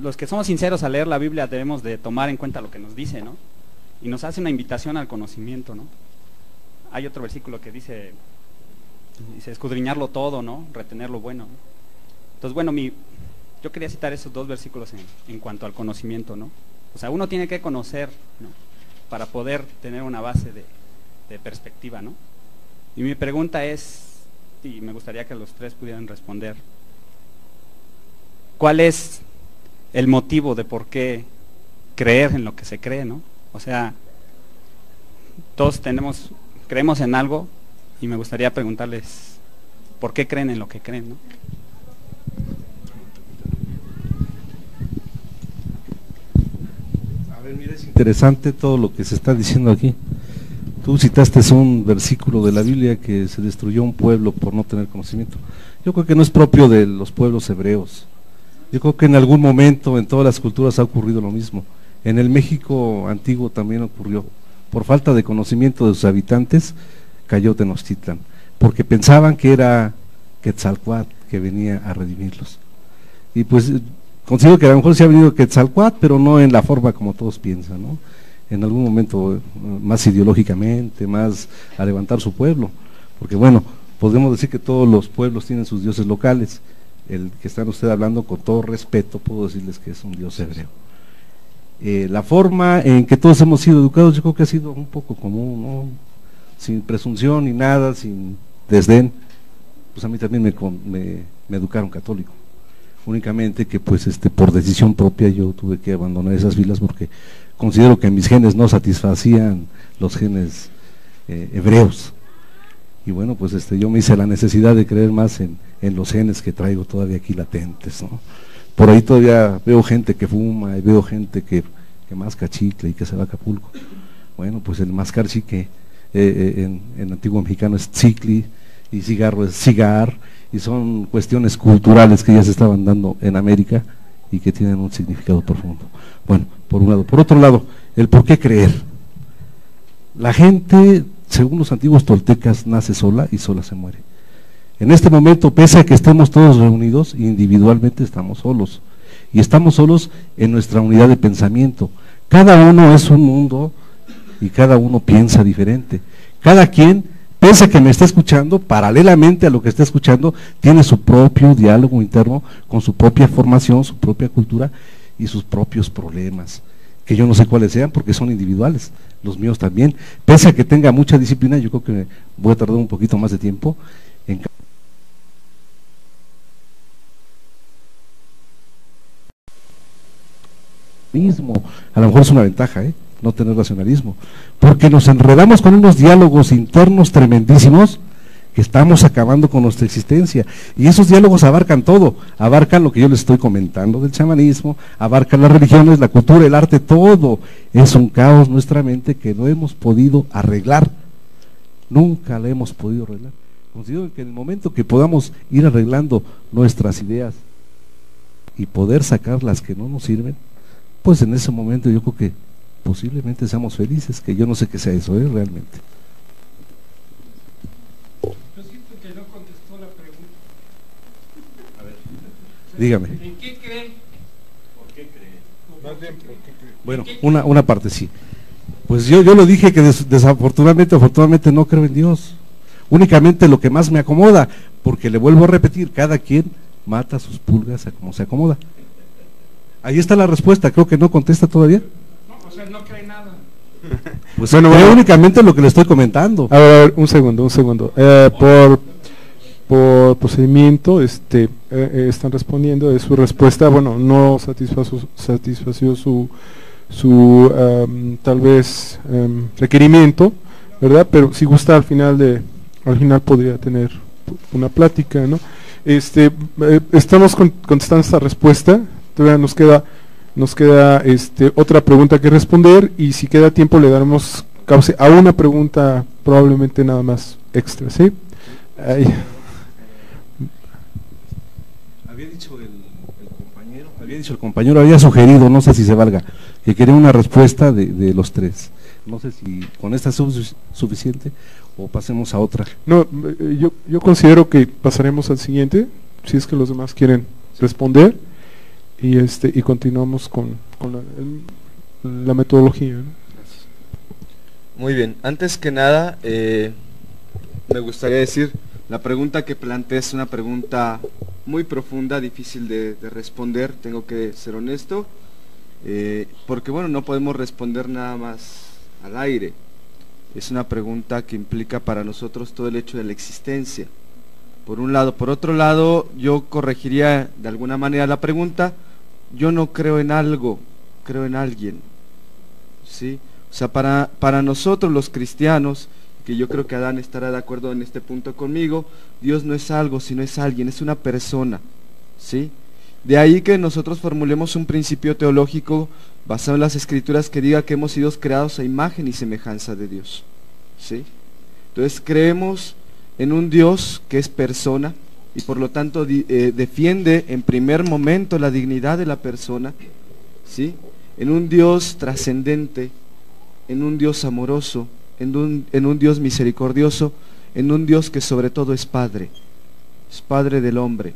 los que somos sinceros al leer la Biblia debemos de tomar en cuenta lo que nos dice, ¿no? Y nos hace una invitación al conocimiento, ¿no? Hay otro versículo que dice escudriñarlo todo, ¿no? Retener lo bueno, ¿no? Entonces, bueno, yo quería citar esos dos versículos en cuanto al conocimiento, ¿no? O sea, uno tiene que conocer, ¿no? Para poder tener una base de perspectiva, ¿no? Y mi pregunta es, y me gustaría que los tres pudieran responder, ¿cuál es el motivo de por qué creer en lo que se cree, ¿no? O sea, todos creemos en algo, y me gustaría preguntarles, ¿por qué creen en lo que creen, no? A ver, mira, es interesante todo lo que se está diciendo aquí. Tú citaste un versículo de la Biblia que se destruyó un pueblo por no tener conocimiento. Yo creo que no es propio de los pueblos hebreos. Yo creo que en algún momento en todas las culturas ha ocurrido lo mismo. En el México antiguo también ocurrió. Por falta de conocimiento de sus habitantes, cayó Tenochtitlan, porque pensaban que era Quetzalcóatl que venía a redimirlos. Y pues considero que a lo mejor sí ha venido Quetzalcóatl, pero no en la forma como todos piensan, ¿no? En algún momento más ideológicamente, más a levantar su pueblo, porque bueno, podemos decir que todos los pueblos tienen sus dioses locales. El que están ustedes hablando, con todo respeto, puedo decirles que es un dios hebreo. La forma en que todos hemos sido educados, yo creo que ha sido un poco común, ¿no? Sin presunción ni nada, sin desdén. Pues a mí también me educaron católico, únicamente que pues por decisión propia yo tuve que abandonar esas filas porque considero que mis genes no satisfacían los genes hebreos. Y bueno, pues yo me hice la necesidad de creer más en los genes que traigo todavía aquí latentes, ¿no? Por ahí todavía veo gente que fuma y veo gente que masca chicle y que se va a Acapulco. Bueno, pues el mascar chicle en antiguo mexicano es chicli y cigarro es cigar, y son cuestiones culturales que ya se estaban dando en América y que tienen un significado profundo. Bueno, por un lado. Por otro lado, el por qué creer. La gente, según los antiguos toltecas, nace sola y sola se muere. En este momento, pese a que estemos todos reunidos, individualmente estamos solos. Y estamos solos en nuestra unidad de pensamiento. Cada uno es un mundo y cada uno piensa diferente. Cada quien, pese a que me está escuchando, paralelamente a lo que está escuchando, tiene su propio diálogo interno, con su propia formación, su propia cultura y sus propios problemas, que yo no sé cuáles sean porque son individuales, los míos también. Pese a que tenga mucha disciplina, yo creo que voy a tardar un poquito más de tiempo en a lo mejor es una ventaja, no tener racionalismo, porque nos enredamos con unos diálogos internos tremendísimos que estamos acabando con nuestra existencia, y esos diálogos abarcan todo, abarcan lo que yo les estoy comentando del chamanismo, abarcan las religiones, la cultura, el arte, todo. Es un caos nuestra mente que no hemos podido arreglar, nunca la hemos podido arreglar. Considero que en el momento que podamos ir arreglando nuestras ideas y poder sacar las que no nos sirven, pues en ese momento yo creo que posiblemente seamos felices, que yo no sé qué sea eso, realmente. Yo siento que no contestó la pregunta. A ver, dígame. ¿En qué cree? ¿Por qué cree? Más bien, ¿por qué cree? Bueno, una parte sí. Pues yo lo dije que desafortunadamente, afortunadamente no creo en Dios. Únicamente lo que más me acomoda, porque le vuelvo a repetir, cada quien mata sus pulgas a como se acomoda. Ahí está la respuesta, creo que no contesta todavía. No, o sea, no cree nada. Pues bueno, únicamente lo que le estoy comentando. A ver, un segundo. Por procedimiento, están respondiendo de su respuesta, bueno, no satisfació su tal vez requerimiento, ¿verdad? Pero si gusta al final podría tener una plática, ¿no? Estamos contestando esta respuesta. Todavía nos queda otra pregunta que responder, y si queda tiempo le daremos cauce a una pregunta probablemente nada más extra, ¿sí? Había dicho el compañero Había dicho el compañero, había sugerido, no sé si se valga, que quería una respuesta de los tres. No sé si con esta es suficiente o pasemos a otra. No, yo considero que pasaremos al siguiente, si es que los demás quieren responder, y continuamos con la metodología, ¿no? Muy bien, antes que nada, me gustaría decir, la pregunta que planteé es una pregunta muy profunda, difícil de responder, tengo que ser honesto, porque bueno, no podemos responder nada más al aire. Es una pregunta que implica para nosotros todo el hecho de la existencia, por un lado. Por otro lado, yo corregiría de alguna manera la pregunta, yo no creo en algo, creo en alguien, ¿sí? O sea, para nosotros los cristianos, que yo creo que Adán estará de acuerdo en este punto conmigo, Dios no es algo, sino es alguien, es una persona, ¿sí? De ahí que nosotros formulemos un principio teológico basado en las Escrituras que diga que hemos sido creados a imagen y semejanza de Dios, ¿sí? Entonces creemos en un Dios que es persona y por lo tanto defiende en primer momento la dignidad de la persona, ¿sí? En un Dios trascendente, en un Dios amoroso, en un Dios misericordioso, en un Dios que sobre todo es Padre del hombre,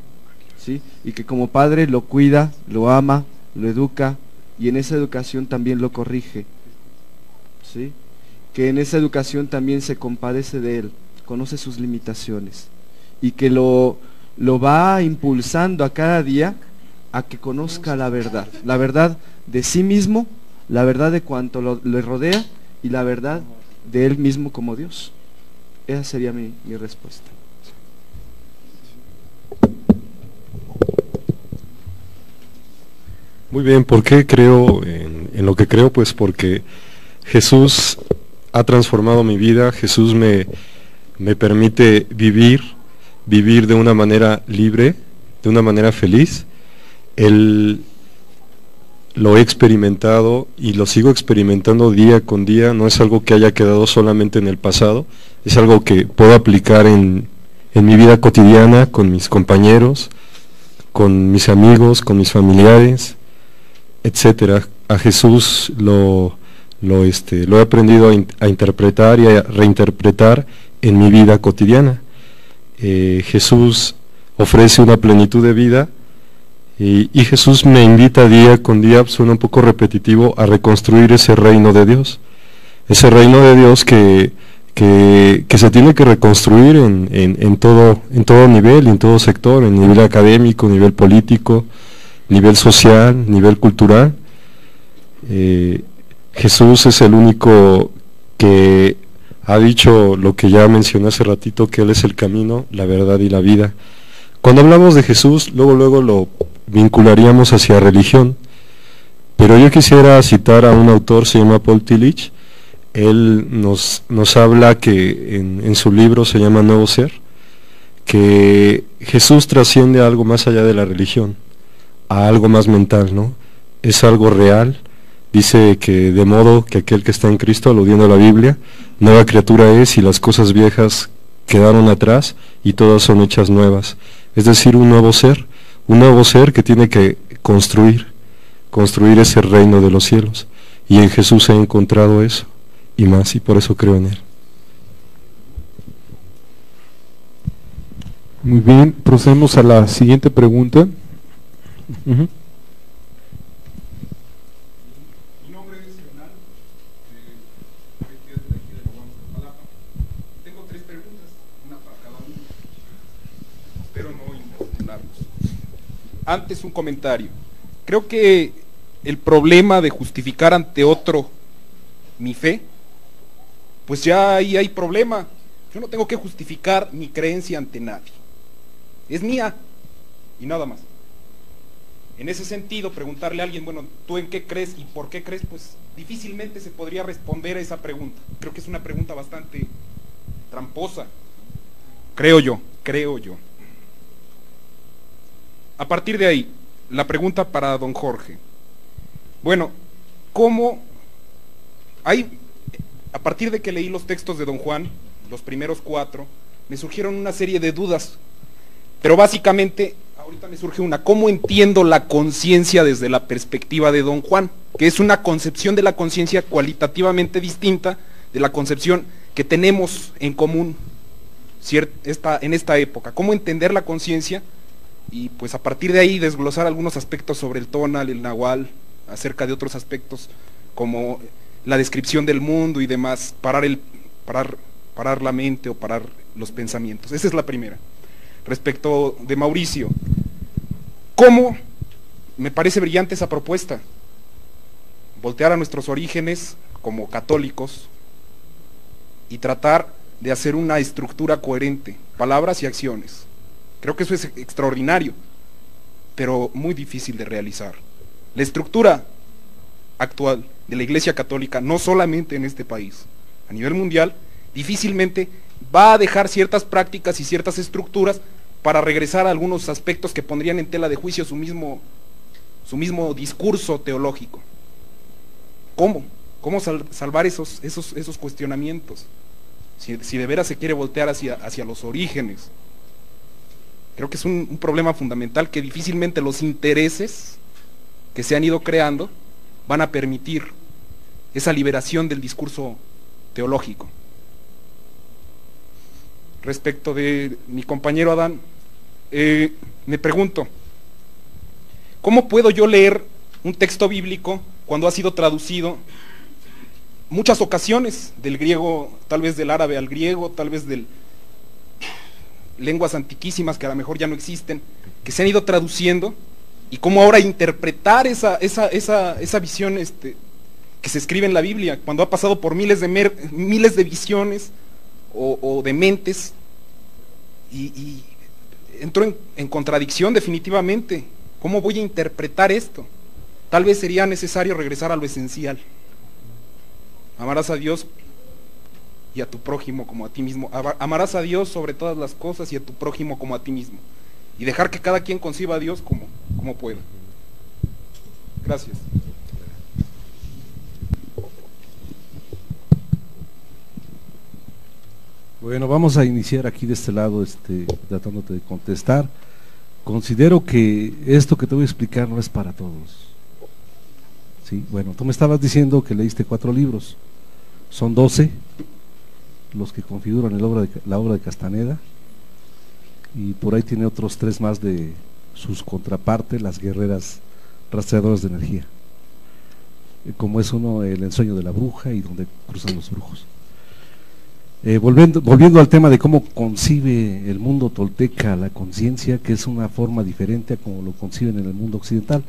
¿sí? Y que como Padre lo cuida, lo ama, lo educa, y en esa educación también lo corrige, ¿sí? Que en esa educación también se compadece de él, conoce sus limitaciones, y que lo va impulsando a cada día a que conozca la verdad de sí mismo, la verdad de cuanto le rodea, y la verdad de él mismo como Dios. Esa sería mi respuesta. Muy bien, ¿por qué creo en lo que creo? Pues porque Jesús ha transformado mi vida, Jesús me permite vivir de una manera libre, de una manera feliz. Él lo he experimentado y lo sigo experimentando día con día, no es algo que haya quedado solamente en el pasado, es algo que puedo aplicar en mi vida cotidiana, con mis compañeros, con mis amigos, con mis familiares, etcétera. A Jesús lo he aprendido a interpretar y a reinterpretar en mi vida cotidiana. Jesús ofrece una plenitud de vida y Jesús me invita día con día, suena un poco repetitivo, a reconstruir ese reino de Dios. Ese reino de Dios que se tiene que reconstruir en todo nivel, en todo sector, en nivel académico, nivel político, nivel social, nivel cultural. Jesús es el único que ha dicho lo que ya mencioné hace ratito, que Él es el camino, la verdad y la vida. Cuando hablamos de Jesús, luego lo vincularíamos hacia religión, pero yo quisiera citar a un autor, se llama Paul Tillich. Él nos habla que en su libro, se llama Nuevo Ser, que Jesús trasciende a algo más allá de la religión, a algo más mental, ¿no? Es algo real. Dice que de modo que aquel que está en Cristo, aludiendo a la Biblia, nueva criatura es y las cosas viejas quedaron atrás y todas son hechas nuevas. Es decir, un nuevo ser que tiene que construir ese reino de los cielos. Y en Jesús he encontrado eso y más, y por eso creo en Él. Muy bien, procedemos a la siguiente pregunta. Mi nombre es Hernán, de aquí de Guadalajara. Tengo 3 preguntas, una para cada uno. Espero no importunarlos. Antes un comentario. Creo que el problema de justificar ante otro mi fe, pues ya ahí hay problema. Yo no tengo que justificar mi creencia ante nadie. Es mía y nada más. En ese sentido, preguntarle a alguien, bueno, ¿tú en qué crees y por qué crees? Pues difícilmente se podría responder a esa pregunta. Creo que es una pregunta bastante tramposa. Creo yo. A partir de ahí, la pregunta para don Jorge. Bueno, ¿cómo hay, a partir de que leí los textos de don Juan, los primeros 4, me surgieron una serie de dudas, pero básicamente ahorita me surge una, ¿cómo entiendo la conciencia desde la perspectiva de Don Juan? Que es una concepción de la conciencia cualitativamente distinta de la concepción que tenemos en común en esta época. ¿Cómo entender la conciencia? Y pues a partir de ahí desglosar algunos aspectos sobre el tonal, el nahual, acerca de otros aspectos como la descripción del mundo y demás, parar la mente o parar los pensamientos. Esa es la primera. Respecto de Mauricio, ¿cómo me parece brillante esa propuesta? Voltear a nuestros orígenes como católicos y tratar de hacer una estructura coherente, palabras y acciones. Creo que eso es extraordinario, pero muy difícil de realizar. La estructura actual de la Iglesia Católica, no solamente en este país, a nivel mundial, difícilmente va a dejar ciertas prácticas y ciertas estructuras para regresar a algunos aspectos que pondrían en tela de juicio su mismo discurso teológico. ¿Cómo? ¿Cómo salvar esos cuestionamientos? Si de veras se quiere voltear hacia los orígenes. Creo que es un problema fundamental que difícilmente los intereses que se han ido creando van a permitir esa liberación del discurso teológico. Respecto de mi compañero Adán, me pregunto, ¿cómo puedo yo leer un texto bíblico cuando ha sido traducido muchas ocasiones del griego, tal vez del árabe al griego, tal vez de lenguas antiquísimas que a lo mejor ya no existen, que se han ido traduciendo, y cómo ahora interpretar esa visión que se escribe en la Biblia, cuando ha pasado por miles de visiones o de mentes, y entro en contradicción definitivamente? ¿Cómo voy a interpretar esto? Tal vez sería necesario regresar a lo esencial. Amarás a Dios y a tu prójimo como a ti mismo. Amarás a Dios sobre todas las cosas y a tu prójimo como a ti mismo. Y dejar que cada quien conciba a Dios como pueda. Gracias. Bueno, vamos a iniciar aquí de este lado, tratándote de contestar. Considero que esto que te voy a explicar no es para todos. Sí, bueno, tú me estabas diciendo que leíste 4 libros. Son 12 los que configuran la obra de Castaneda, y por ahí tiene otros 3 más de sus contrapartes, las guerreras rastreadoras de energía, como es uno, el ensueño de la bruja y donde cruzan los brujos. Volviendo al tema de cómo concibe el mundo tolteca la conciencia, que es una forma diferente a como lo conciben en el mundo occidental,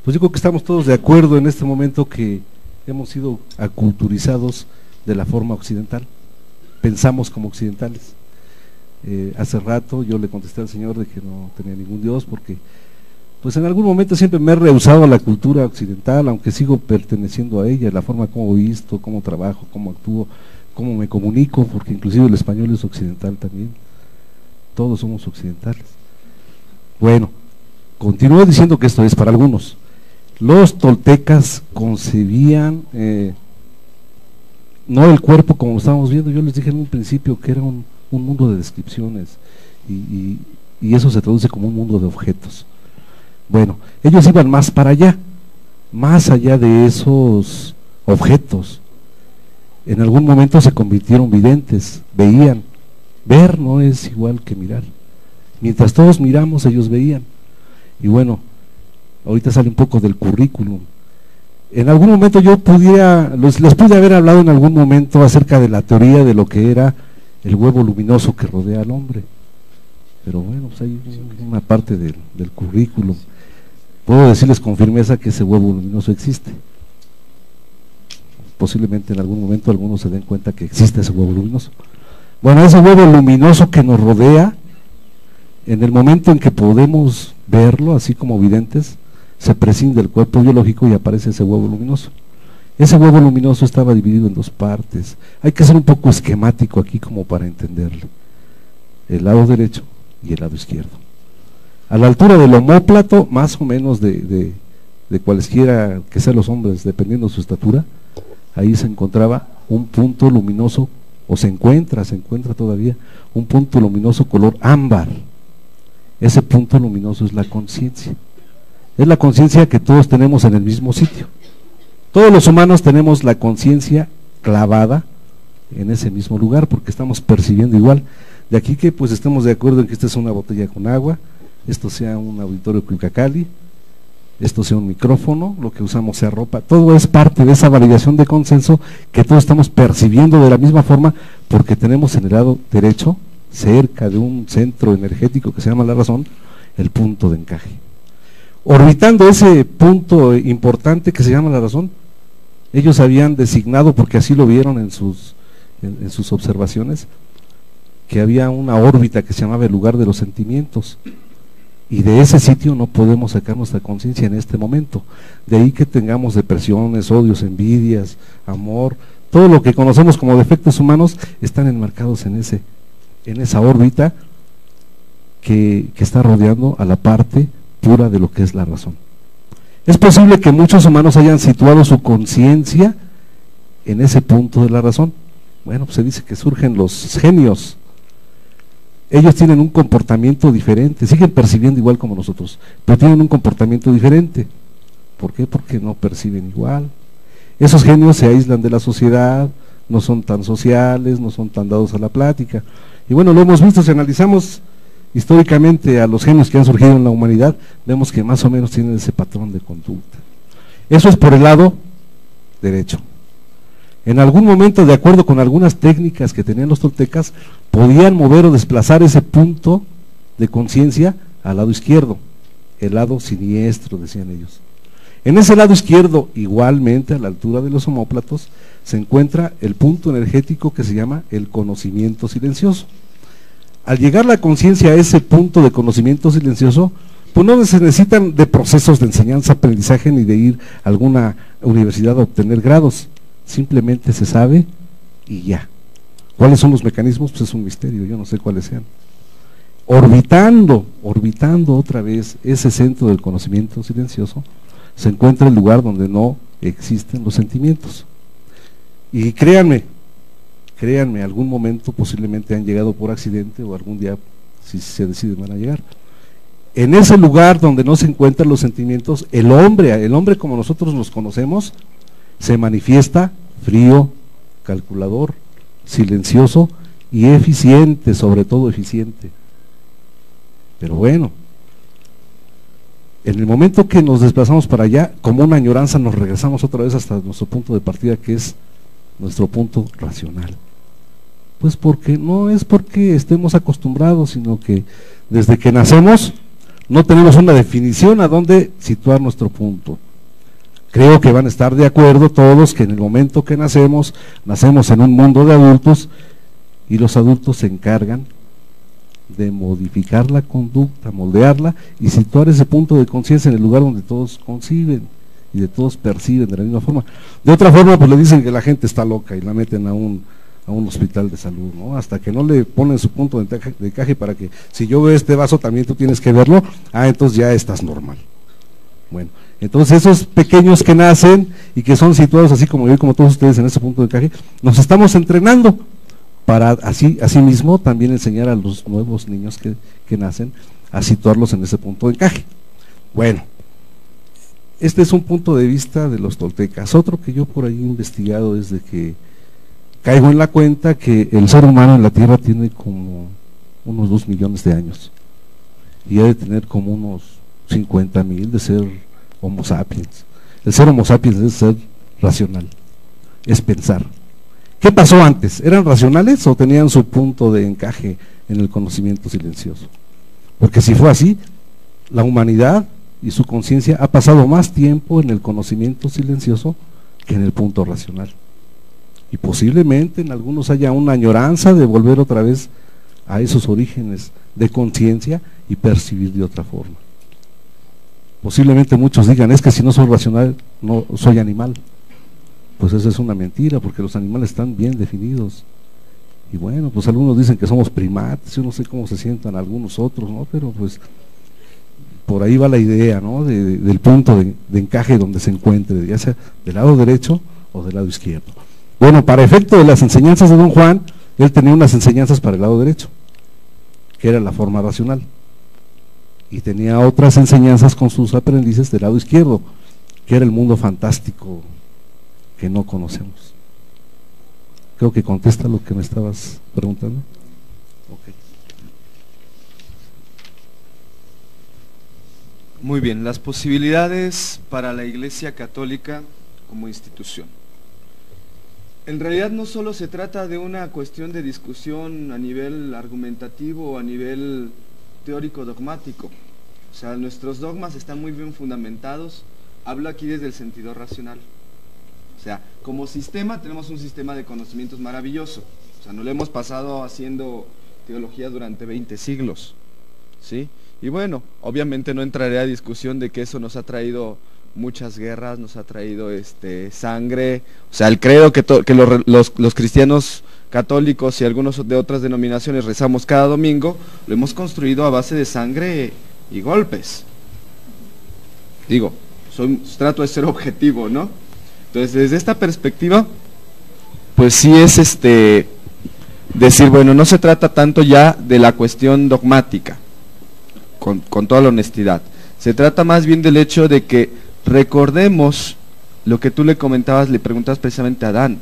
pues yo creo que estamos todos de acuerdo en este momento que hemos sido aculturizados de la forma occidental, pensamos como occidentales. Hace rato yo le contesté al Señor de que no tenía ningún Dios, porque pues en algún momento siempre me he rehusado a la cultura occidental, aunque sigo perteneciendo a ella, la forma como visto, cómo trabajo, cómo actúo, cómo me comunico, porque inclusive el español es occidental también, todos somos occidentales. Bueno, continúo diciendo que esto es para algunos. Los toltecas concebían no el cuerpo como lo estábamos viendo. Yo les dije en un principio que era un mundo de descripciones, y eso se traduce como un mundo de objetos. Bueno, ellos iban más para allá, más allá de esos objetos. En algún momento se convirtieron videntes, veían. Ver no es igual que mirar. Mientras todos miramos, ellos veían. Y bueno, ahorita sale un poco del currículum. En algún momento yo les pude haber hablado en algún momento acerca de la teoría de lo que era el huevo luminoso que rodea al hombre. Pero bueno, pues hay una parte del currículum. Puedo decirles con firmeza que ese huevo luminoso existe. Posiblemente en algún momento algunos se den cuenta que existe ese huevo luminoso. Bueno, ese huevo luminoso que nos rodea, en el momento en que podemos verlo, así como videntes, se prescinde del cuerpo biológico y aparece ese huevo luminoso. Ese huevo luminoso estaba dividido en 2 partes. Hay que ser un poco esquemático aquí como para entenderlo. El lado derecho y el lado izquierdo. A la altura del omóplato, más o menos de cualesquiera que sean los hombres, dependiendo de su estatura, ahí se encontraba un punto luminoso, o se encuentra todavía, un punto luminoso color ámbar. Ese punto luminoso es la conciencia. Es la conciencia que todos tenemos en el mismo sitio. Todos los humanos tenemos la conciencia clavada en ese mismo lugar porque estamos percibiendo igual. De aquí que pues estemos de acuerdo en que esta es una botella con agua, esto sea un auditorio Cuicacali, esto sea un micrófono, lo que usamos sea ropa, todo es parte de esa validación de consenso que todos estamos percibiendo de la misma forma porque tenemos en el lado derecho, cerca de un centro energético que se llama la razón, el punto de encaje. Orbitando ese punto importante que se llama la razón, ellos habían designado, porque así lo vieron en sus observaciones, que había una órbita que se llamaba el lugar de los sentimientos, y de ese sitio no podemos sacar nuestra conciencia en este momento. De ahí que tengamos depresiones, odios, envidias, amor, todo lo que conocemos como defectos humanos están enmarcados en esa órbita que está rodeando a la parte pura de lo que es la razón. Es posible que muchos humanos hayan situado su conciencia en ese punto de la razón. Bueno, pues se dice que surgen los genios. Ellos tienen un comportamiento diferente, siguen percibiendo igual como nosotros, pero tienen un comportamiento diferente. ¿Por qué? Porque no perciben igual. Esos genios se aíslan de la sociedad, no son tan sociales, no son tan dados a la plática. Y bueno, lo hemos visto, si analizamos históricamente a los genios que han surgido en la humanidad, vemos que más o menos tienen ese patrón de conducta. Eso es por el lado derecho. En algún momento, de acuerdo con algunas técnicas que tenían los toltecas, podían mover o desplazar ese punto de conciencia al lado izquierdo, el lado siniestro, decían ellos. En ese lado izquierdo, igualmente a la altura de los omóplatos, se encuentra el punto energético que se llama el conocimiento silencioso. Al llegar la conciencia a ese punto de conocimiento silencioso, pues no se necesitan de procesos de enseñanza, aprendizaje, ni de ir a alguna universidad a obtener grados. Simplemente se sabe y ya. ¿Cuáles son los mecanismos? Pues es un misterio, yo no sé cuáles sean. Orbitando otra vez ese centro del conocimiento silencioso, se encuentra el lugar donde no existen los sentimientos. Y créanme, algún momento posiblemente han llegado por accidente o algún día, si se deciden, van a llegar. En ese lugar donde no se encuentran los sentimientos, el hombre como nosotros los conocemos, se manifiesta frío, calculador, silencioso y eficiente, sobre todo eficiente. Pero bueno, en el momento que nos desplazamos para allá, como una añoranza nos regresamos otra vez hasta nuestro punto de partida, que es nuestro punto racional. Pues porque no es porque estemos acostumbrados, sino que desde que nacemos no tenemos una definición a dónde situar nuestro punto. Creo que van a estar de acuerdo todos que en el momento que nacemos en un mundo de adultos, y los adultos se encargan de modificar la conducta, moldearla y situar ese punto de conciencia en el lugar donde todos conciben y de todos perciben de la misma forma. De otra forma, pues le dicen que la gente está loca y la meten a un hospital de salud, ¿no? Hasta que no le ponen su punto de encaje para que si yo veo este vaso también tú tienes que verlo, entonces ya estás normal. Bueno, entonces esos pequeños que nacen y que son situados así como yo y como todos ustedes en ese punto de encaje, nos estamos entrenando para así mismo también enseñar a los nuevos niños que nacen a situarlos en ese punto de encaje. Bueno, este es un punto de vista de los toltecas. Otro que yo por ahí he investigado es de que caigo en la cuenta que el ser humano en la Tierra tiene como unos 2 millones de años y ha de tener como unos 50,000 de ser Homo sapiens. El ser Homo sapiens es ser racional, es pensar. ¿Qué pasó antes? ¿Eran racionales o tenían su punto de encaje en el conocimiento silencioso? Porque si fue así, la humanidad y su conciencia ha pasado más tiempo en el conocimiento silencioso que en el punto racional. Y posiblemente en algunos haya una añoranza de volver otra vez a esos orígenes de conciencia y percibir de otra forma. Posiblemente muchos digan, es que si no soy racional, no soy animal. Pues esa es una mentira, porque los animales están bien definidos. Y bueno, pues algunos dicen que somos primates, yo no sé cómo se sientan algunos otros, ¿no? Pero pues por ahí va la idea, ¿no? Del punto de encaje donde se encuentre, ya sea del lado derecho o del lado izquierdo. Bueno, para efecto de las enseñanzas de Don Juan, él tenía unas enseñanzas para el lado derecho, que era la forma racional. y tenía otras enseñanzas con sus aprendices del lado izquierdo, que era el mundo fantástico que no conocemos. Creo que contesta lo que me estabas preguntando. Okay. Muy bien, las posibilidades para la Iglesia Católica como institución. En realidad no solo se trata de una cuestión de discusión a nivel argumentativo o a nivel teórico dogmático. O sea, nuestros dogmas están muy bien fundamentados. Hablo aquí desde el sentido racional. O sea, como sistema tenemos un sistema de conocimientos maravilloso. O sea, nos lo hemos pasado haciendo teología durante 20 siglos. ¿Sí? Y bueno, obviamente no entraré a discusión de que eso nos ha traído muchas guerras, nos ha traído sangre. O sea, el credo que los cristianos católicos y algunos de otras denominaciones rezamos cada domingo, lo hemos construido a base de sangre y golpes. Digo, trato de ser objetivo, ¿no? Entonces, desde esta perspectiva, pues sí es decir, bueno, no se trata tanto ya de la cuestión dogmática, con toda la honestidad. Se trata más bien del hecho de que recordemos lo que tú le preguntabas precisamente a Adán.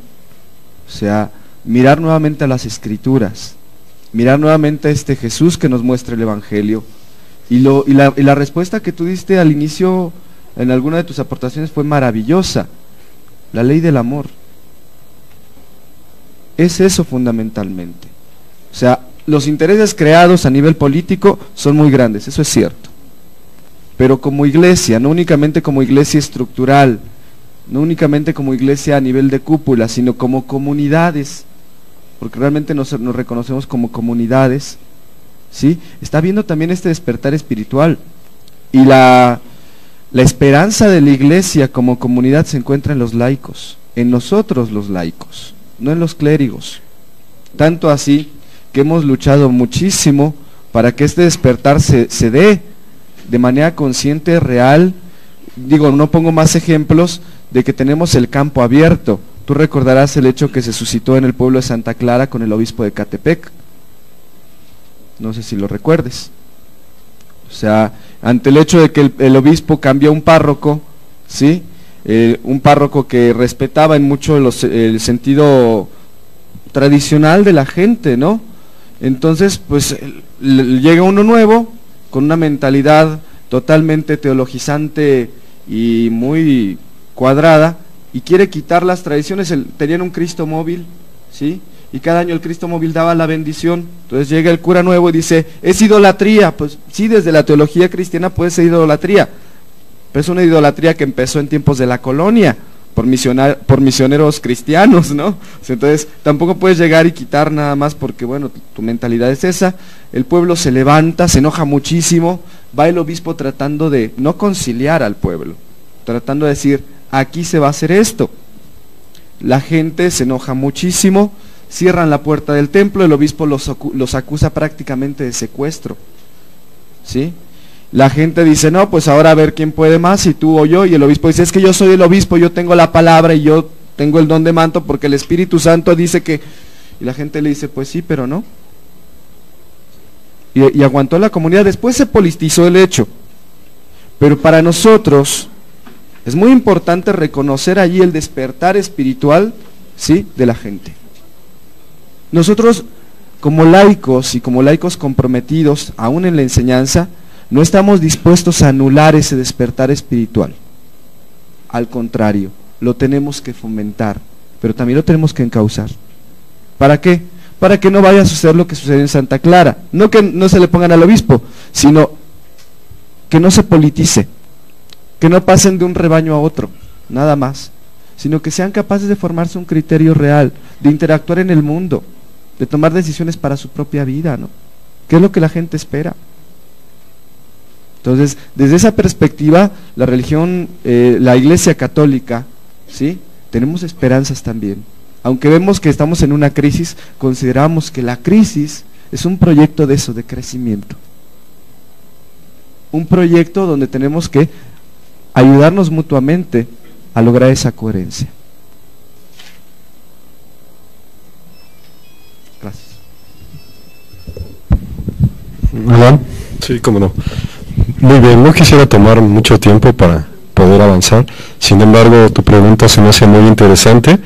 O sea, mirar nuevamente a las Escrituras, mirar nuevamente a este Jesús que nos muestra el Evangelio. Y la respuesta que tú diste al inicio en alguna de tus aportaciones fue maravillosa. La ley del amor. Es eso fundamentalmente. O sea, los intereses creados a nivel político son muy grandes, eso es cierto. Pero como iglesia, no únicamente como iglesia estructural, no únicamente como iglesia a nivel de cúpula, sino como comunidades, porque realmente nos reconocemos como comunidades, ¿sí? Está habiendo también este despertar espiritual. Y la esperanza de la iglesia como comunidad se encuentra en los laicos, en nosotros los laicos, no en los clérigos. Tanto así que hemos luchado muchísimo para que este despertar se dé de manera consciente, real. Digo, no pongo más ejemplos de que tenemos el campo abierto. Tú recordarás el hecho que se suscitó en el pueblo de Santa Clara con el obispo de Catepec. No sé si lo recuerdes. O sea, ante el hecho de que el obispo cambió un párroco, ¿sí? Un párroco que respetaba en mucho el sentido tradicional de la gente, ¿no? Entonces, pues, llega uno nuevo, con una mentalidad totalmente teologizante y muy cuadrada, y quiere quitar las tradiciones. Tenían un Cristo móvil, ¿sí? Y cada año el Cristo móvil daba la bendición. Entonces llega el cura nuevo y dice, es idolatría. Pues sí, desde la teología cristiana puede ser idolatría, pero es una idolatría que empezó en tiempos de la colonia, por misioneros cristianos, ¿no? Entonces tampoco puedes llegar y quitar nada más porque, bueno, tu mentalidad es esa. El pueblo se levanta, se enoja muchísimo, va el obispo tratando de no conciliar al pueblo, tratando de decir, aquí se va a hacer esto. La gente se enoja muchísimo, cierran la puerta del templo, el obispo los acusa prácticamente de secuestro, ¿sí? La gente dice, no, pues ahora a ver quién puede más, si tú o yo, y el obispo dice, es que yo soy el obispo, yo tengo la palabra y yo tengo el don de manto porque el Espíritu Santo dice que... Y la gente le dice, pues sí, pero no. Y aguantó la comunidad. Después se politizó el hecho, pero para nosotros es muy importante reconocer allí el despertar espiritual, ¿sí?, de la gente. Nosotros, como laicos y como laicos comprometidos, aún en la enseñanza, no estamos dispuestos a anular ese despertar espiritual. Al contrario, lo tenemos que fomentar, pero también lo tenemos que encauzar. ¿Para qué? Para que no vaya a suceder lo que sucedió en Santa Clara. No que no se le pongan al obispo, sino que no se politice, que no pasen de un rebaño a otro, nada más, sino que sean capaces de formarse un criterio real, de interactuar en el mundo, de tomar decisiones para su propia vida, ¿no? ¿Qué es lo que la gente espera? Entonces, desde esa perspectiva, la religión, la Iglesia Católica, ¿sí?, tenemos esperanzas también. Aunque vemos que estamos en una crisis, consideramos que la crisis es un proyecto de eso, de crecimiento. Un proyecto donde tenemos que ayudarnos mutuamente a lograr esa coherencia. Gracias. ¿Hola? Sí, cómo no. Muy bien, no quisiera tomar mucho tiempo para poder avanzar, sin embargo tu pregunta se me hace muy interesante.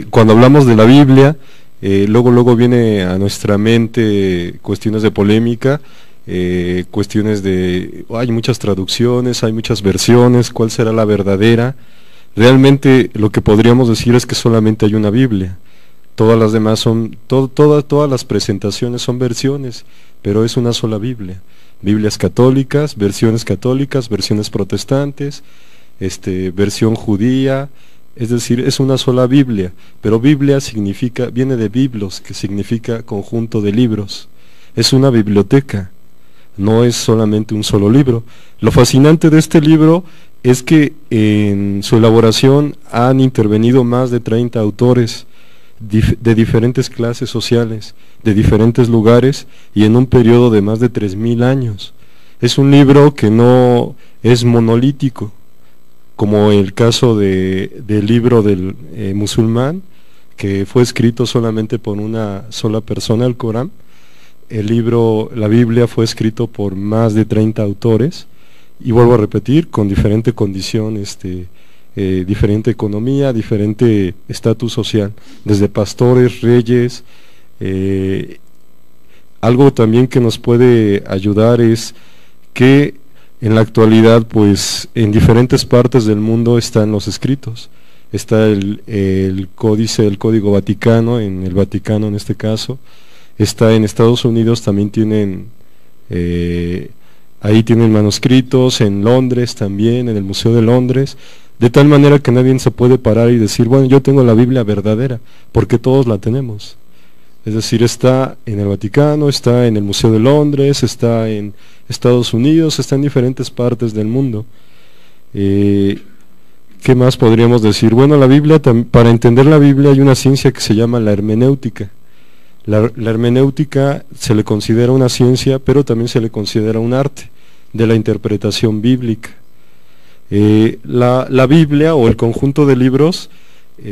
Cuando hablamos de la Biblia, luego viene a nuestra mente cuestiones de polémica, cuestiones de, hay muchas traducciones, hay muchas versiones, ¿cuál será la verdadera? Realmente lo que podríamos decir es que solamente hay una Biblia, todas las demás son, todas las presentaciones son versiones, pero es una sola Biblia. Biblias católicas, versiones protestantes, versión judía, es decir, es una sola Biblia, pero Biblia significa, viene de biblos, que significa conjunto de libros, es una biblioteca, no es solamente un solo libro. Lo fascinante de este libro es que en su elaboración han intervenido más de 30 autores de diferentes clases sociales, de diferentes lugares y en un periodo de más de 3000 años. Es un libro que no es monolítico, como el caso del libro del musulmán, que fue escrito solamente por una sola persona, el Corán. El libro, la Biblia, fue escrito por más de 30 autores, y vuelvo a repetir, con diferente condición, diferente economía, diferente estatus social, desde pastores, reyes. Algo también que nos puede ayudar es que en la actualidad, pues en diferentes partes del mundo están los escritos. Está el códice, el Código Vaticano, en el Vaticano en este caso. Está en Estados Unidos, también tienen, ahí tienen manuscritos, en Londres también, en el Museo de Londres, de tal manera que nadie se puede parar y decir, bueno, yo tengo la Biblia verdadera, porque todos la tenemos. Es decir, está en el Vaticano, está en el Museo de Londres, está en Estados Unidos, está en diferentes partes del mundo. ¿Qué más podríamos decir? Bueno, la Biblia, para entender la Biblia hay una ciencia que se llama la hermenéutica. La hermenéutica se le considera una ciencia, pero también se le considera un arte de la interpretación bíblica. La Biblia o el conjunto de libros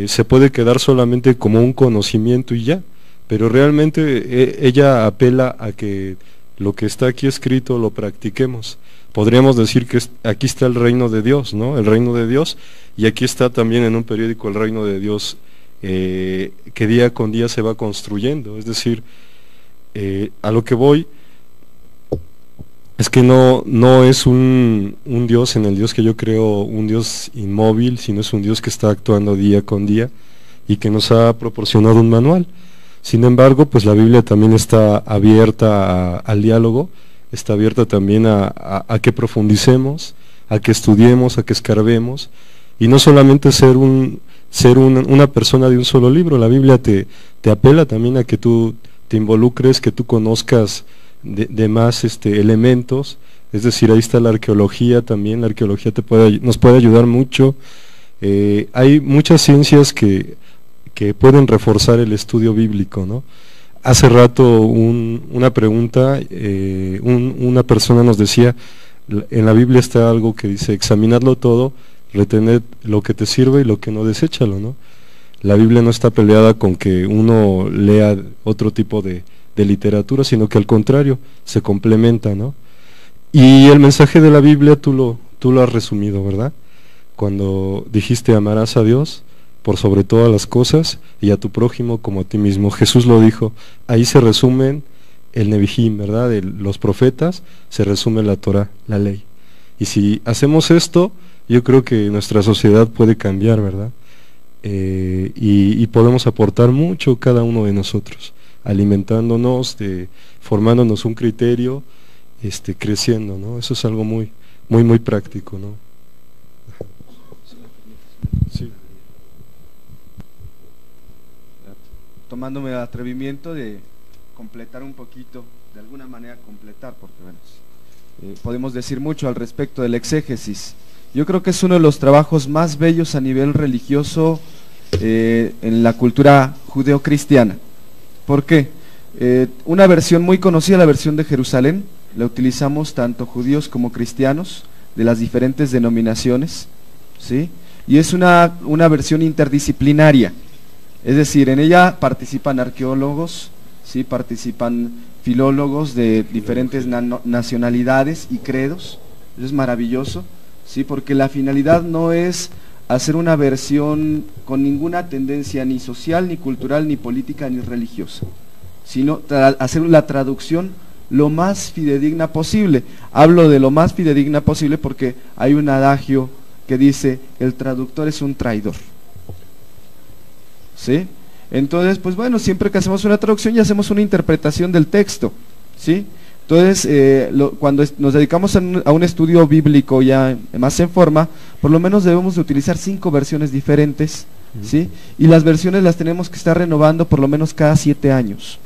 se puede quedar solamente como un conocimiento y ya, pero realmente ella apela a que lo que está aquí escrito lo practiquemos. Podríamos decir que aquí está el reino de Dios, ¿no? El reino de Dios, y aquí está también en un periódico el reino de Dios, que día con día se va construyendo. Es decir, a lo que voy es que no es un Dios, en el Dios que yo creo, un Dios inmóvil, sino es un Dios que está actuando día con día y que nos ha proporcionado un manual. Sin embargo, pues la Biblia también está abierta al diálogo, está abierta también a que profundicemos, a que estudiemos, a que escarbemos, y no solamente ser una persona de un solo libro. La Biblia te apela también a que tú te involucres, que tú conozcas de más elementos. Es decir, ahí está la arqueología también. La arqueología nos puede ayudar mucho. Hay muchas ciencias que pueden reforzar el estudio bíblico, ¿no? Hace rato una pregunta, una persona nos decía, en la Biblia está algo que dice, examinadlo todo, retened lo que te sirve y lo que no, deséchalo, ¿no? La Biblia no está peleada con que uno lea otro tipo de literatura, sino que al contrario, se complementa, ¿no? Y el mensaje de la Biblia tú lo has resumido, ¿verdad? Cuando dijiste, amarás a Dios por sobre todas las cosas y a tu prójimo como a ti mismo. Jesús lo dijo, ahí se resumen el Nevijín, ¿verdad? De los profetas, se resume la Torah, la ley. Y si hacemos esto, yo creo que nuestra sociedad puede cambiar, ¿verdad? Y podemos aportar mucho cada uno de nosotros, alimentándonos, formándonos un criterio, creciendo, ¿no? Eso es algo muy, muy, muy práctico, ¿no? Sí. Tomándome el atrevimiento de completar un poquito, de alguna manera completar, porque bueno, podemos decir mucho al respecto del exégesis. Yo creo que es uno de los trabajos más bellos a nivel religioso en la cultura judeocristiana. ¿Por qué? Una versión muy conocida, la versión de Jerusalén, la utilizamos tanto judíos como cristianos de las diferentes denominaciones, ¿sí? Y es una versión interdisciplinaria. Es decir, en ella participan arqueólogos, ¿sí? Participan filólogos de diferentes nacionalidades y credos. Eso es maravilloso, ¿sí? Porque la finalidad no es hacer una versión con ninguna tendencia ni social, ni cultural, ni política, ni religiosa, sino hacer la traducción lo más fidedigna posible. Hablo de lo más fidedigna posible porque hay un adagio que dice, el traductor es un traidor, ¿sí? Entonces, pues bueno, siempre que hacemos una traducción ya hacemos una interpretación del texto, ¿sí? Entonces, cuando nos dedicamos a un estudio bíblico ya más en forma, por lo menos debemos de utilizar 5 versiones diferentes, ¿sí? Y las versiones las tenemos que estar renovando por lo menos cada 7 años.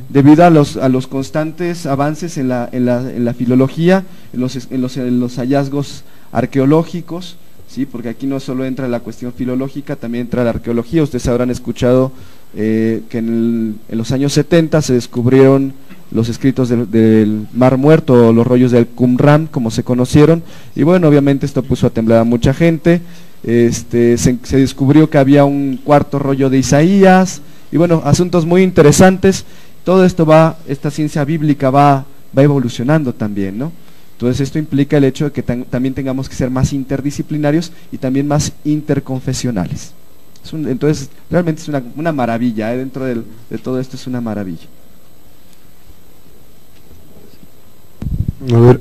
Debido a los constantes avances en la filología, en los hallazgos arqueológicos, ¿sí? Porque aquí no solo entra la cuestión filológica, también entra la arqueología. Ustedes habrán escuchado que en los años 70 se descubrieron los escritos del Mar Muerto, o los rollos del Qumran, como se conocieron, y bueno, obviamente esto puso a temblar a mucha gente. Se descubrió que había un 4.º rollo de Isaías, y bueno, asuntos muy interesantes. Todo esto esta ciencia bíblica va evolucionando también, ¿no? Entonces esto implica el hecho de que también tengamos que ser más interdisciplinarios y también más interconfesionales. Entonces realmente es una maravilla, dentro de todo esto es una maravilla. A ver,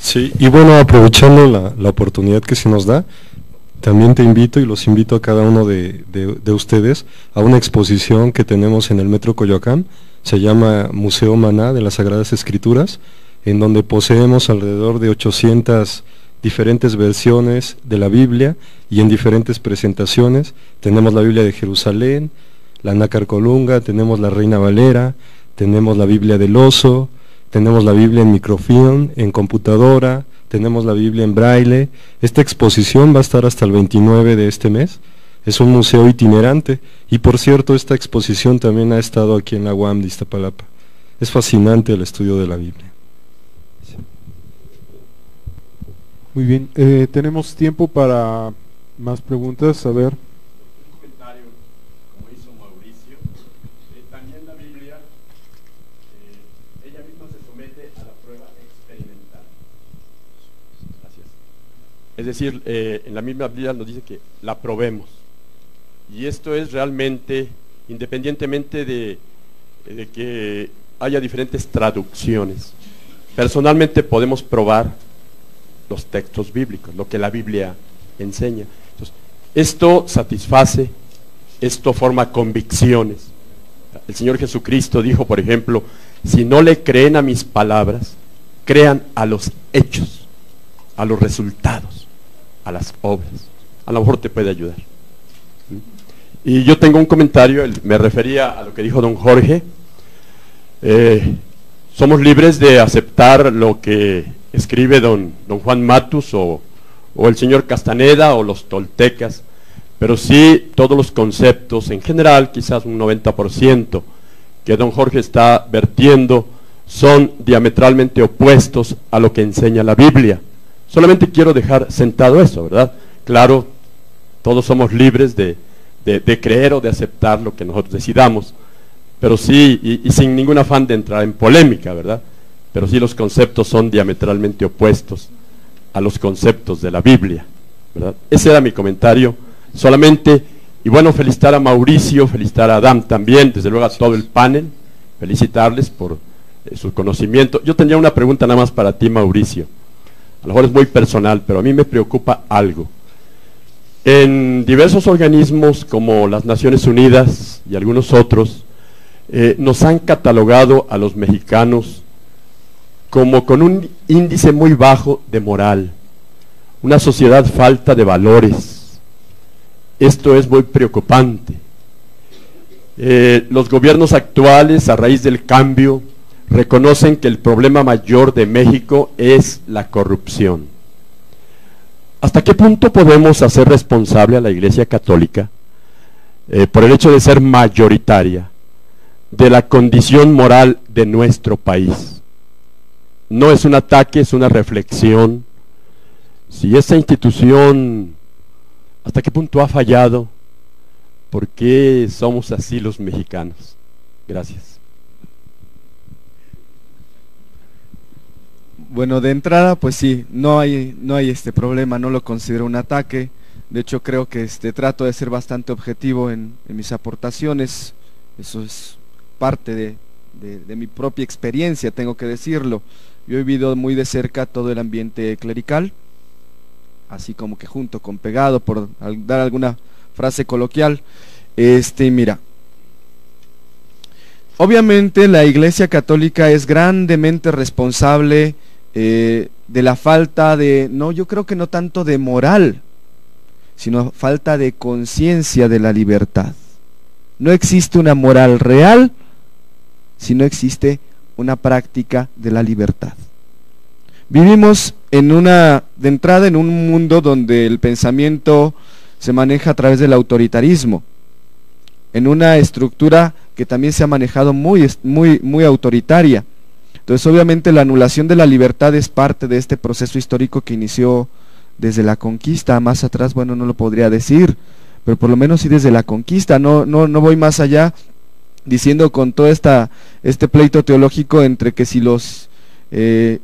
Sí, y bueno, aprovechando la oportunidad que se nos da, también te invito y los invito a cada uno de ustedes a una exposición que tenemos en el Metro Coyoacán. Se llama Museo Maná de las Sagradas Escrituras, en donde poseemos alrededor de 800 diferentes versiones de la Biblia y en diferentes presentaciones. Tenemos la Biblia de Jerusalén, la Nácar Colunga, tenemos la Reina Valera, tenemos la Biblia del Oso, tenemos la Biblia en microfilm, en computadora, tenemos la Biblia en braille. Esta exposición va a estar hasta el 29 de este mes. Es un museo itinerante y por cierto esta exposición también ha estado aquí en la UAM de Iztapalapa. Es fascinante el estudio de la Biblia. muy bien, tenemos tiempo para más preguntas, a ver. Un comentario, como hizo Mauricio, también la Biblia, ella misma se somete a la prueba experimental. Gracias. Es decir, en la misma Biblia nos dice que la probemos. Y esto es realmente, independientemente de que haya diferentes traducciones, personalmente podemos probar los textos bíblicos, lo que la Biblia enseña. Entonces, esto satisface, esto forma convicciones. El Señor Jesucristo dijo, por ejemplo, si no le creen a mis palabras, crean a los hechos, a los resultados, a las obras. A lo mejor te puede ayudar. Y yo tengo un comentario, me refería a lo que dijo don Jorge. Somos libres de aceptar lo que escribe don Juan Matus o el señor Castaneda o los toltecas, pero sí todos los conceptos en general, quizás un 90% que don Jorge está vertiendo son diametralmente opuestos a lo que enseña la Biblia. Solamente quiero dejar sentado eso, ¿verdad? Claro, todos somos libres de creer o de aceptar lo que nosotros decidamos, pero sí, y sin ningún afán de entrar en polémica, ¿verdad? Pero sí los conceptos son diametralmente opuestos a los conceptos de la Biblia, ¿verdad? Ese era mi comentario, solamente, y bueno, felicitar a Mauricio, felicitar a Adam también, desde luego a todo el panel, felicitarles por su conocimiento. Yo tendría una pregunta nada más para ti, Mauricio, a lo mejor es muy personal, pero a mí me preocupa algo. En diversos organismos como las Naciones Unidas y algunos otros, nos han catalogado a los mexicanos como con un índice muy bajo de moral, una sociedad falta de valores. Esto es muy preocupante. Los gobiernos actuales, a raíz del cambio, reconocen que el problema mayor de México es la corrupción. ¿Hasta qué punto podemos hacer responsable a la Iglesia Católica, por el hecho de ser mayoritaria, de la condición moral de nuestro país? No es un ataque, es una reflexión. Si esta institución, ¿hasta qué punto ha fallado? ¿Por qué somos así los mexicanos? Gracias. Bueno, de entrada, pues sí, no hay este problema, no lo considero un ataque. De hecho, creo que trato de ser bastante objetivo en mis aportaciones. Eso es parte de mi propia experiencia, tengo que decirlo. Yo he vivido muy de cerca todo el ambiente clerical, así como que junto con pegado, por dar alguna frase coloquial. Mira, obviamente la Iglesia Católica es grandemente responsable de la falta de, no, yo creo que no tanto de moral, sino falta de conciencia de la libertad. No existe una moral real si no existe una práctica de la libertad. Vivimos de entrada en un mundo donde el pensamiento se maneja a través del autoritarismo, en una estructura que también se ha manejado muy autoritaria. Entonces, obviamente, la anulación de la libertad es parte de este proceso histórico que inició desde la conquista. Más atrás, bueno, no lo podría decir, pero por lo menos sí desde la conquista. No voy más allá diciendo con todo este pleito teológico entre que si los de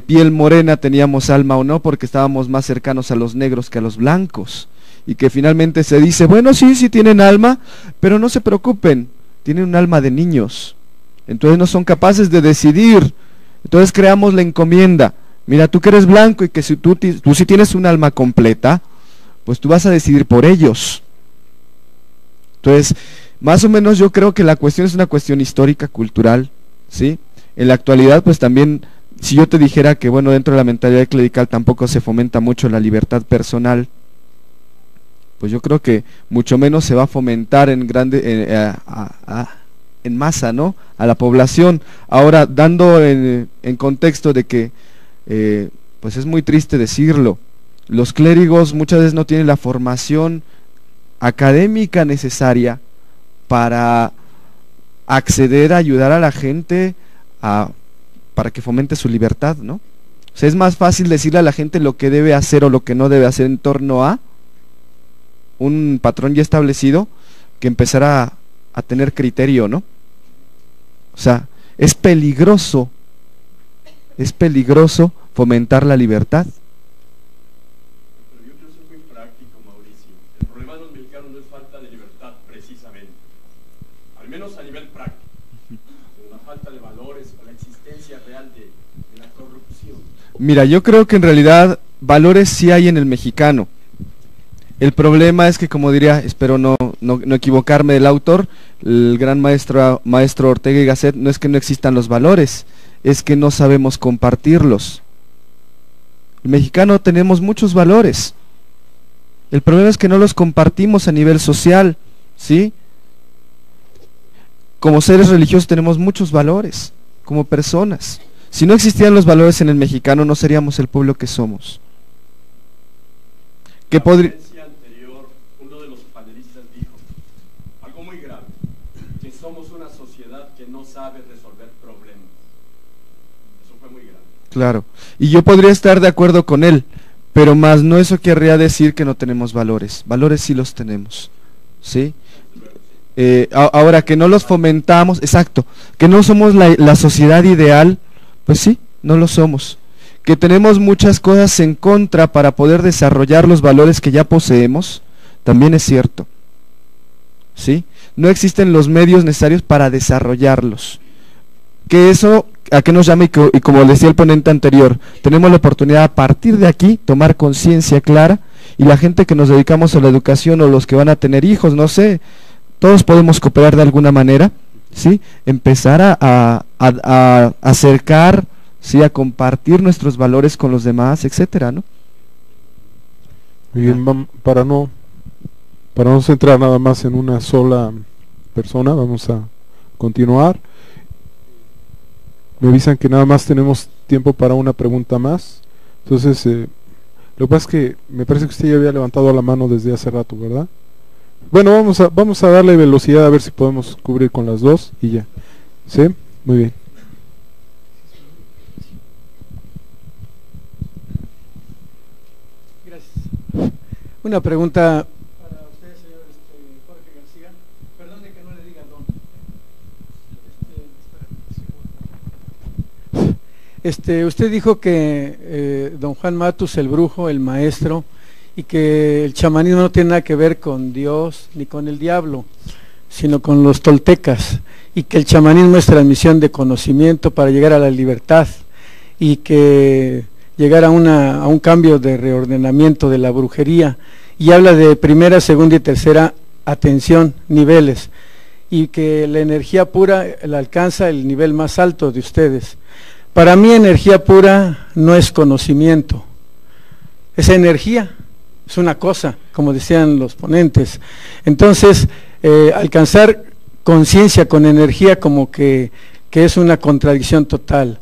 piel morena teníamos alma o no, porque estábamos más cercanos a los negros que a los blancos, y que finalmente se dice, bueno, sí tienen alma, pero no se preocupen, tienen un alma de niños, entonces no son capaces de decidir. Entonces creamos la encomienda, mira, tú que eres blanco y que si tú sí tienes un alma completa, pues tú vas a decidir por ellos. Entonces, más o menos yo creo que la cuestión es una cuestión histórica, cultural, ¿sí? En la actualidad, pues también, si yo te dijera que, bueno, dentro de la mentalidad clerical tampoco se fomenta mucho la libertad personal, pues yo creo que mucho menos se va a fomentar en masa, ¿no?, a la población. Ahora, dando en contexto de que, pues es muy triste decirlo, los clérigos muchas veces no tienen la formación académica necesaria para acceder a ayudar a la gente para que fomente su libertad, ¿no? O sea, es más fácil decirle a la gente lo que debe hacer o lo que no debe hacer en torno a un patrón ya establecido, que empezar a tener criterio, ¿no? O sea, es peligroso fomentar la libertad. Pero yo quiero ser muy práctico, Mauricio. El problema de los mexicanos no es falta de libertad, precisamente. Al menos a nivel práctico. La falta de valores o la existencia real de la corrupción. Mira, yo creo que en realidad valores sí hay en el mexicano. El problema es que, como diría, espero no equivocarme del autor, el gran maestro Ortega y Gasset, no es que no existan los valores, es que no sabemos compartirlos. El mexicano tenemos muchos valores. El problema es que no los compartimos a nivel social, ¿sí? Como seres religiosos tenemos muchos valores, como personas. Si no existieran los valores en el mexicano, no seríamos el pueblo que somos. ¿Qué podría...? Uno de los panelistas dijo algo muy grave, que somos una sociedad que no sabe resolver problemas. Eso fue muy grave. Claro, y yo podría estar de acuerdo con él, pero más no eso querría decir que no tenemos valores. Valores sí los tenemos, ¿sí? Ahora, que no los fomentamos, exacto, que no somos la sociedad ideal, pues sí, no lo somos. Que tenemos muchas cosas en contra para poder desarrollar los valores que ya poseemos, también es cierto, ¿sí? No existen los medios necesarios para desarrollarlos. Que eso, ¿a qué nos llama? Y como decía el ponente anterior, tenemos la oportunidad a partir de aquí tomar conciencia clara, y la gente que nos dedicamos a la educación o los que van a tener hijos, no sé, todos podemos cooperar de alguna manera, ¿sí? Empezar a acercar, ¿sí?, a compartir nuestros valores con los demás, etcétera, ¿no? Muy bien, para no centrar nada más en una sola persona, vamos a continuar. Me avisan que nada más tenemos tiempo para una pregunta más. Entonces, lo que pasa es que me parece que usted ya había levantado la mano desde hace rato, ¿verdad? Bueno, vamos a darle velocidad a ver si podemos cubrir con las dos y ya. ¿Sí? Muy bien. Gracias. Una pregunta para usted, señor Jorge García. Perdone que no le diga don. Usted dijo que don Juan Matus, el brujo, el maestro, y que el chamanismo no tiene nada que ver con Dios ni con el diablo, sino con los toltecas, y que el chamanismo es transmisión de conocimiento para llegar a la libertad, y que llegar a un cambio de reordenamiento de la brujería, y habla de primera, segunda y tercera atención, niveles, y que la energía pura la alcanza el nivel más alto de ustedes. Para mí energía pura no es conocimiento, es energía, es una cosa, como decían los ponentes. Entonces, alcanzar conciencia con energía como que es una contradicción total.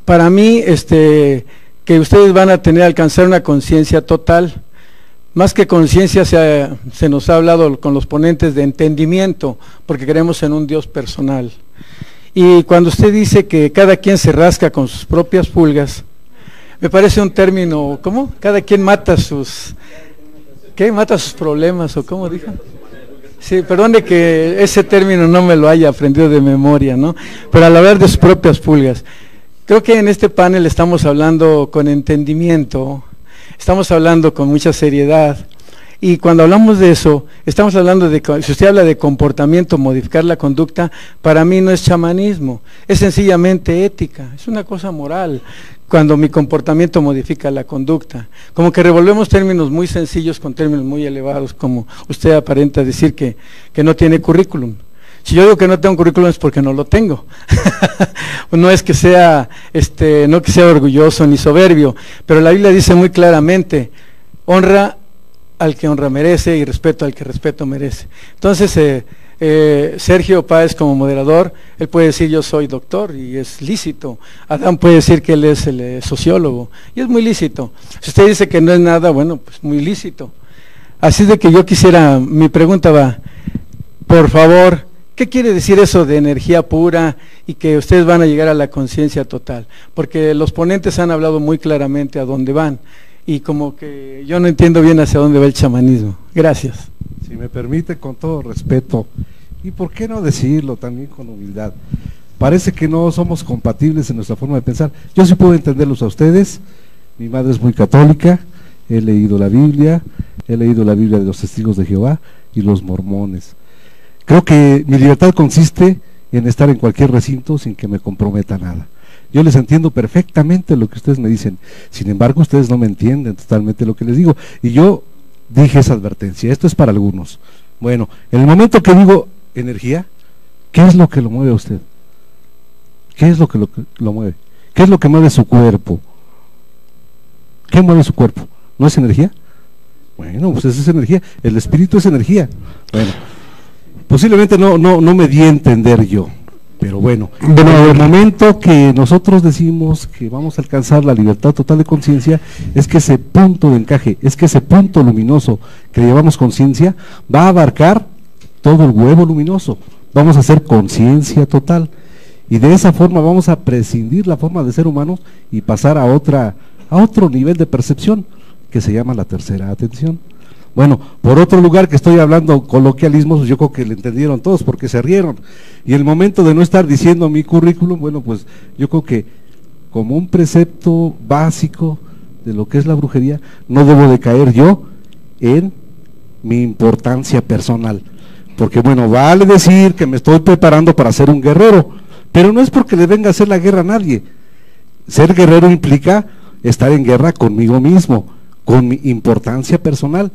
Para mí, que ustedes van a alcanzar una conciencia total, más que conciencia se nos ha hablado con los ponentes de entendimiento, porque creemos en un Dios personal. Y cuando usted dice que cada quien se rasca con sus propias pulgas, me parece un término, ¿cómo? Cada quien mata sus, ¿qué? Mata sus problemas, ¿o cómo dijo? Sí, perdone que ese término no me lo haya aprendido de memoria, ¿no? Pero al hablar de sus propias pulgas, creo que en este panel estamos hablando con entendimiento, estamos hablando con mucha seriedad, y cuando hablamos de eso, estamos hablando de, si usted habla de comportamiento, modificar la conducta, para mí no es chamanismo, es sencillamente ética, es una cosa moral, cuando mi comportamiento modifica la conducta. Como que revolvemos términos muy sencillos con términos muy elevados, como usted aparenta decir que no tiene currículum. Si yo digo que no tengo currículum es porque no lo tengo. No es que sea, no que sea orgulloso ni soberbio, pero la Biblia dice muy claramente, honra al que honra merece y respeto al que respeto merece. Entonces, Sergio Páez como moderador, él puede decir yo soy doctor y es lícito. Adán puede decir que él es el sociólogo y es muy lícito. Si usted dice que no es nada, bueno, pues muy lícito. Así de que yo quisiera, mi pregunta va, por favor, ¿qué quiere decir eso de energía pura y que ustedes van a llegar a la conciencia total? Porque los ponentes han hablado muy claramente a dónde van y como que yo no entiendo bien hacia dónde va el chamanismo. Gracias. Si me permite, con todo respeto, y por qué no decirlo también con humildad, parece que no somos compatibles en nuestra forma de pensar. Yo sí puedo entenderlos a ustedes, mi madre es muy católica, he leído la Biblia de los Testigos de Jehová y los mormones. Creo que mi libertad consiste en estar en cualquier recinto sin que me comprometa nada. Yo les entiendo perfectamente lo que ustedes me dicen, sin embargo ustedes no me entienden totalmente lo que les digo, y yo dije esa advertencia, esto es para algunos. Bueno, en el momento que digo energía, ¿qué es lo que lo mueve a usted? ¿Qué es lo que lo mueve? ¿Qué es lo que mueve su cuerpo? ¿Qué mueve su cuerpo? ¿No es energía? Bueno, pues esa es energía, el espíritu es energía. Bueno, posiblemente no me di a entender yo, pero bueno, en el momento que nosotros decimos que vamos a alcanzar la libertad total de conciencia, es que ese punto de encaje, es que ese punto luminoso que llevamos conciencia va a abarcar todo el huevo luminoso, vamos a hacer conciencia total, y de esa forma vamos a prescindir la forma de ser humano y pasar a otro nivel de percepción, que se llama la tercera atención. Bueno, por otro lugar que estoy hablando coloquialismos, yo creo que le entendieron todos porque se rieron. Y el momento de no estar diciendo mi currículum, bueno, pues yo creo que como un precepto básico de lo que es la brujería, no debo de caer yo en mi importancia personal. Porque bueno, vale decir que me estoy preparando para ser un guerrero, pero no es porque le venga a hacer la guerra a nadie. Ser guerrero implica estar en guerra conmigo mismo, con mi importancia personal,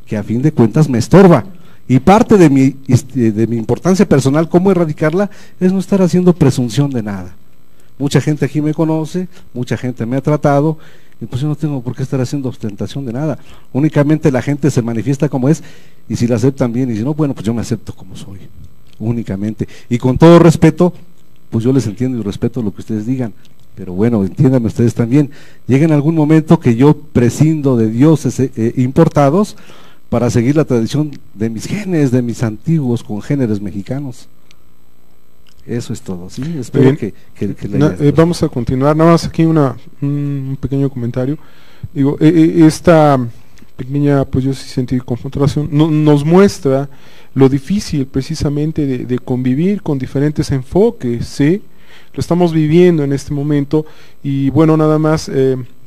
que a fin de cuentas me estorba, y parte de mi importancia personal, cómo erradicarla, es no estar haciendo presunción de nada. Mucha gente aquí me conoce, mucha gente me ha tratado, y pues yo no tengo por qué estar haciendo ostentación de nada, únicamente la gente se manifiesta como es, y si la aceptan bien, y si no, bueno, pues yo me acepto como soy, únicamente, y con todo respeto, pues yo les entiendo y respeto lo que ustedes digan, pero bueno, entiéndanme ustedes también, llega en algún momento que yo prescindo de dioses importados, para seguir la tradición de mis genes, de mis antiguos congéneres mexicanos. Eso es todo, ¿sí? Espero que vamos a continuar, nada más aquí un pequeño comentario. Digo, esta pequeña, pues yo sí sentí confrontación, nos muestra lo difícil precisamente de convivir con diferentes enfoques, ¿sí? lo estamos viviendo en este momento. Y bueno, nada más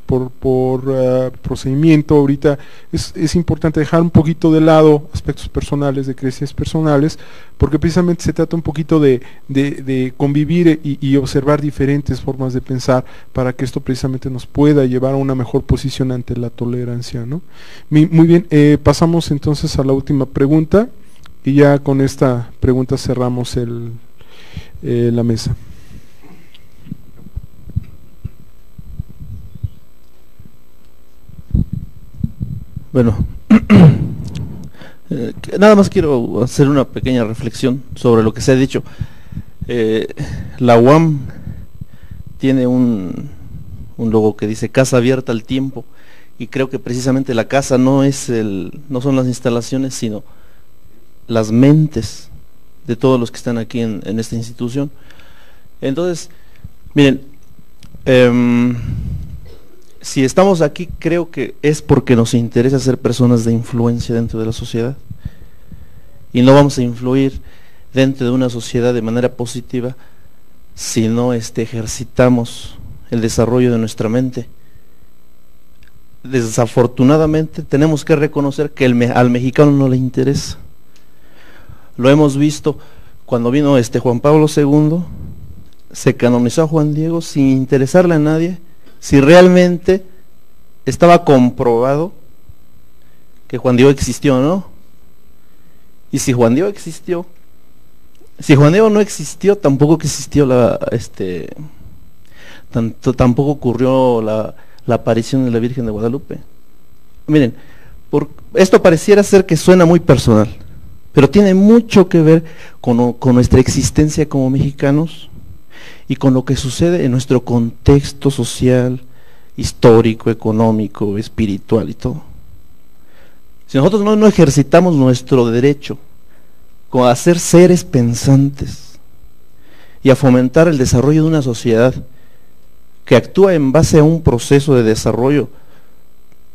por procedimiento ahorita es importante dejar un poquito de lado aspectos personales, de creencias personales, porque precisamente se trata un poquito de convivir y observar diferentes formas de pensar para que esto precisamente nos pueda llevar a una mejor posición ante la tolerancia, ¿no? Muy bien, pasamos entonces a la última pregunta y ya con esta pregunta cerramos la mesa. Bueno, nada más quiero hacer una pequeña reflexión sobre lo que se ha dicho. La UAM tiene un logo que dice Casa Abierta al Tiempo, y creo que precisamente la casa no son las instalaciones, sino las mentes de todos los que están aquí en esta institución. Entonces, miren, si estamos aquí, creo que es porque nos interesa ser personas de influencia dentro de la sociedad, y no vamos a influir dentro de una sociedad de manera positiva si no ejercitamos el desarrollo de nuestra mente. Desafortunadamente tenemos que reconocer que al mexicano no le interesa. Lo hemos visto cuando vino Juan Pablo II, se canonizó a Juan Diego sin interesarle a nadie si realmente estaba comprobado que Juan Diego existió o no. Y si Juan Diego existió, si Juan Diego no existió, tampoco existió tampoco ocurrió la aparición de la Virgen de Guadalupe. Miren, esto pareciera ser que suena muy personal, pero tiene mucho que ver con nuestra existencia como mexicanos y con lo que sucede en nuestro contexto social, histórico, económico, espiritual y todo. Si nosotros no ejercitamos nuestro derecho a ser seres pensantes y a fomentar el desarrollo de una sociedad que actúa en base a un proceso de desarrollo,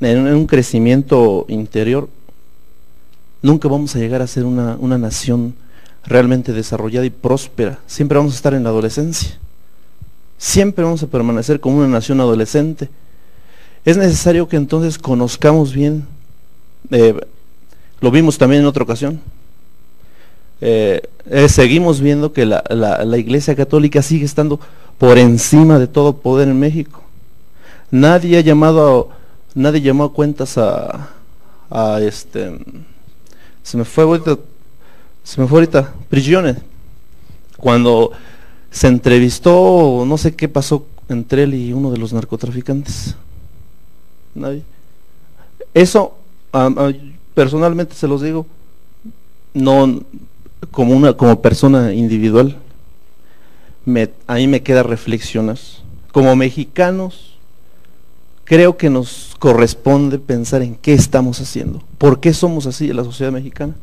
en un crecimiento interior, nunca vamos a llegar a ser una nación realmente desarrollada y próspera. Siempre vamos a estar en la adolescencia. Siempre vamos a permanecer como una nación adolescente. Es necesario que entonces conozcamos bien, lo vimos también en otra ocasión, seguimos viendo que la Iglesia Católica sigue estando por encima de todo poder en México. Nadie llamó a cuentas se me fue ahorita Prigione, cuando se entrevistó, no sé qué pasó entre él y uno de los narcotraficantes. Nadie. Eso, personalmente se los digo, no como persona individual, a mí me queda reflexionar. Como mexicanos, creo que nos corresponde pensar en qué estamos haciendo. ¿Por qué somos así en la sociedad mexicana?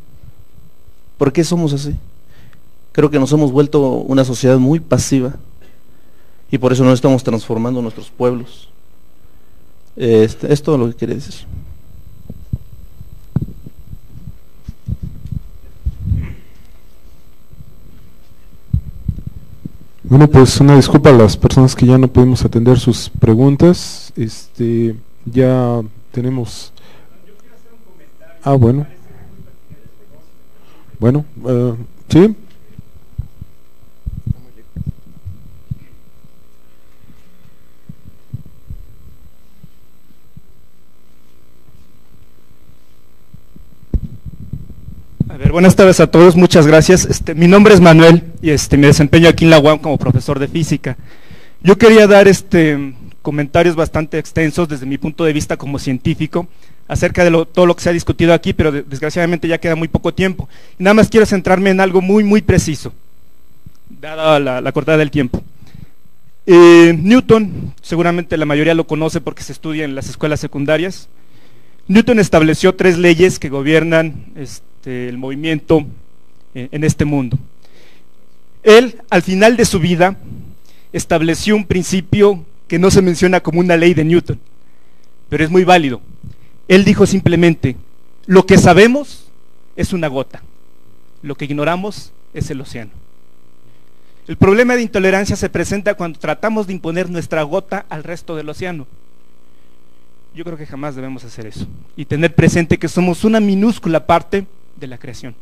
¿Por qué somos así? Creo que nos hemos vuelto una sociedad muy pasiva y por eso no estamos transformando nuestros pueblos. Es todo lo que quería decir. Bueno, pues una disculpa a las personas que ya no pudimos atender sus preguntas. Ya tenemos... bueno. Bueno, sí. A ver, buenas tardes a todos, muchas gracias. Mi nombre es Manuel y me desempeño aquí en la UAM como profesor de física. Yo quería dar comentarios bastante extensos desde mi punto de vista como científico acerca de todo lo que se ha discutido aquí, pero desgraciadamente ya queda muy poco tiempo. Y nada más quiero centrarme en algo muy, muy preciso, dada la cortada del tiempo. Newton, seguramente la mayoría lo conoce porque se estudia en las escuelas secundarias. Newton estableció 3 leyes que gobiernan el movimiento en este mundo. Él, al final de su vida, estableció un principio que no se menciona como una ley de Newton, pero es muy válido. Él dijo simplemente: lo que sabemos es una gota, lo que ignoramos es el océano. El problema de intolerancia se presenta cuando tratamos de imponer nuestra gota al resto del océano. Yo creo que jamás debemos hacer eso. Y tener presente que somos una minúscula parte de la creación.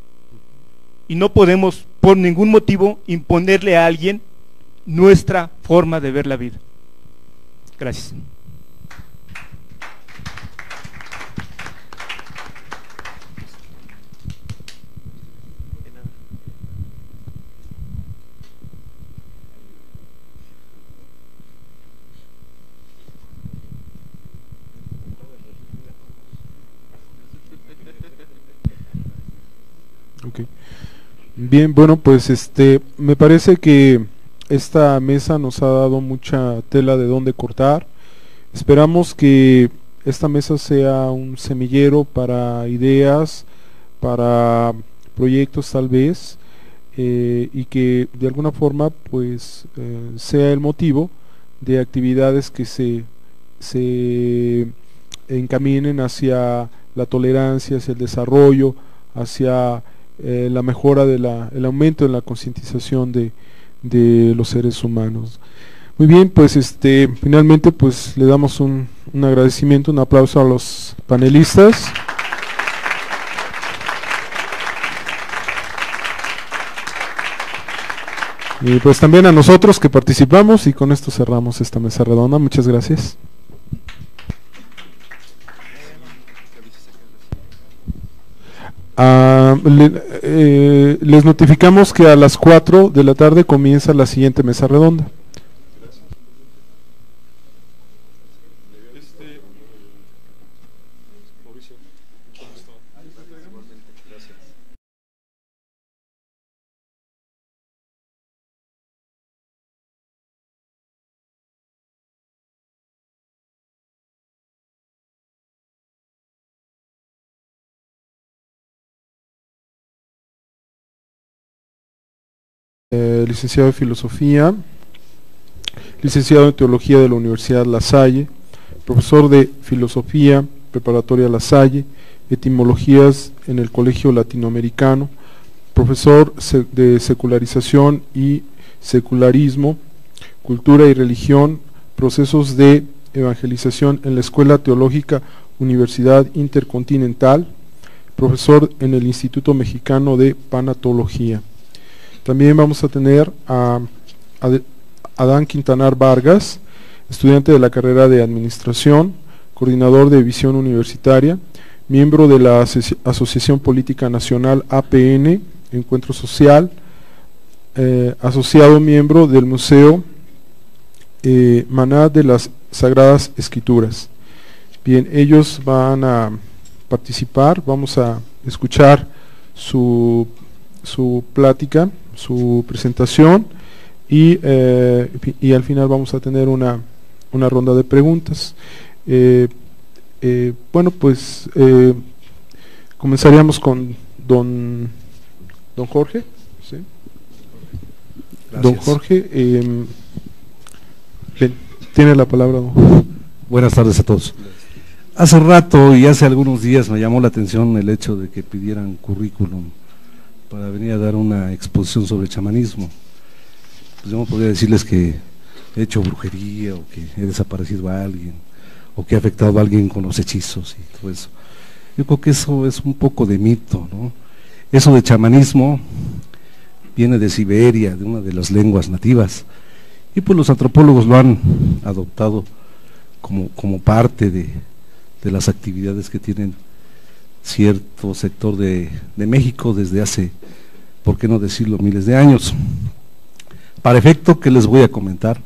Y no podemos, por ningún motivo, imponerle a alguien nuestra forma de ver la vida. Gracias. Okay. Bien, bueno, pues me parece que esta mesa nos ha dado mucha tela de dónde cortar. Esperamos que esta mesa sea un semillero para ideas, para proyectos tal vez, y que de alguna forma pues sea el motivo de actividades que se encaminen hacia la tolerancia, hacia el desarrollo, hacia la mejora el aumento de la concientización de los seres humanos. Muy bien, pues finalmente pues le damos un agradecimiento, un aplauso a los panelistas. Y pues también a nosotros que participamos, y con esto cerramos esta mesa redonda. Muchas gracias. Les notificamos que a las 4 de la tarde comienza la siguiente mesa redonda. Licenciado en Filosofía, licenciado en Teología de la Universidad La Salle, profesor de Filosofía Preparatoria La Salle, Etimologías en el Colegio Latinoamericano, profesor de Secularización y Secularismo, Cultura y Religión, Procesos de Evangelización en la Escuela Teológica Universidad Intercontinental, profesor en el Instituto Mexicano de Panatología. También vamos a tener a Adán Quintanar Vargas, estudiante de la carrera de Administración, coordinador de Visión Universitaria, miembro de la Asociación Política Nacional APN, Encuentro Social, asociado miembro del Museo Maná de las Sagradas Escrituras. Bien, ellos van a participar, vamos a escuchar su plática, su presentación, y al final vamos a tener una ronda de preguntas. Bueno, pues comenzaríamos con don Jorge. ¿Sí? Don Jorge, tiene la palabra, don Jorge. Buenas tardes a todos. Hace rato y hace algunos días me llamó la atención el hecho de que pidieran currículum para venir a dar una exposición sobre chamanismo. Pues yo no podría decirles que he hecho brujería o que he desaparecido a alguien o que he afectado a alguien con los hechizos y todo eso. Yo creo que eso es un poco de mito, ¿no? Eso de chamanismo viene de Siberia, de una de las lenguas nativas, y pues los antropólogos lo han adoptado como parte de las actividades que tienen cierto sector de México desde hace, por qué no decirlo, miles de años. Para efecto, ¿qué les voy a comentar?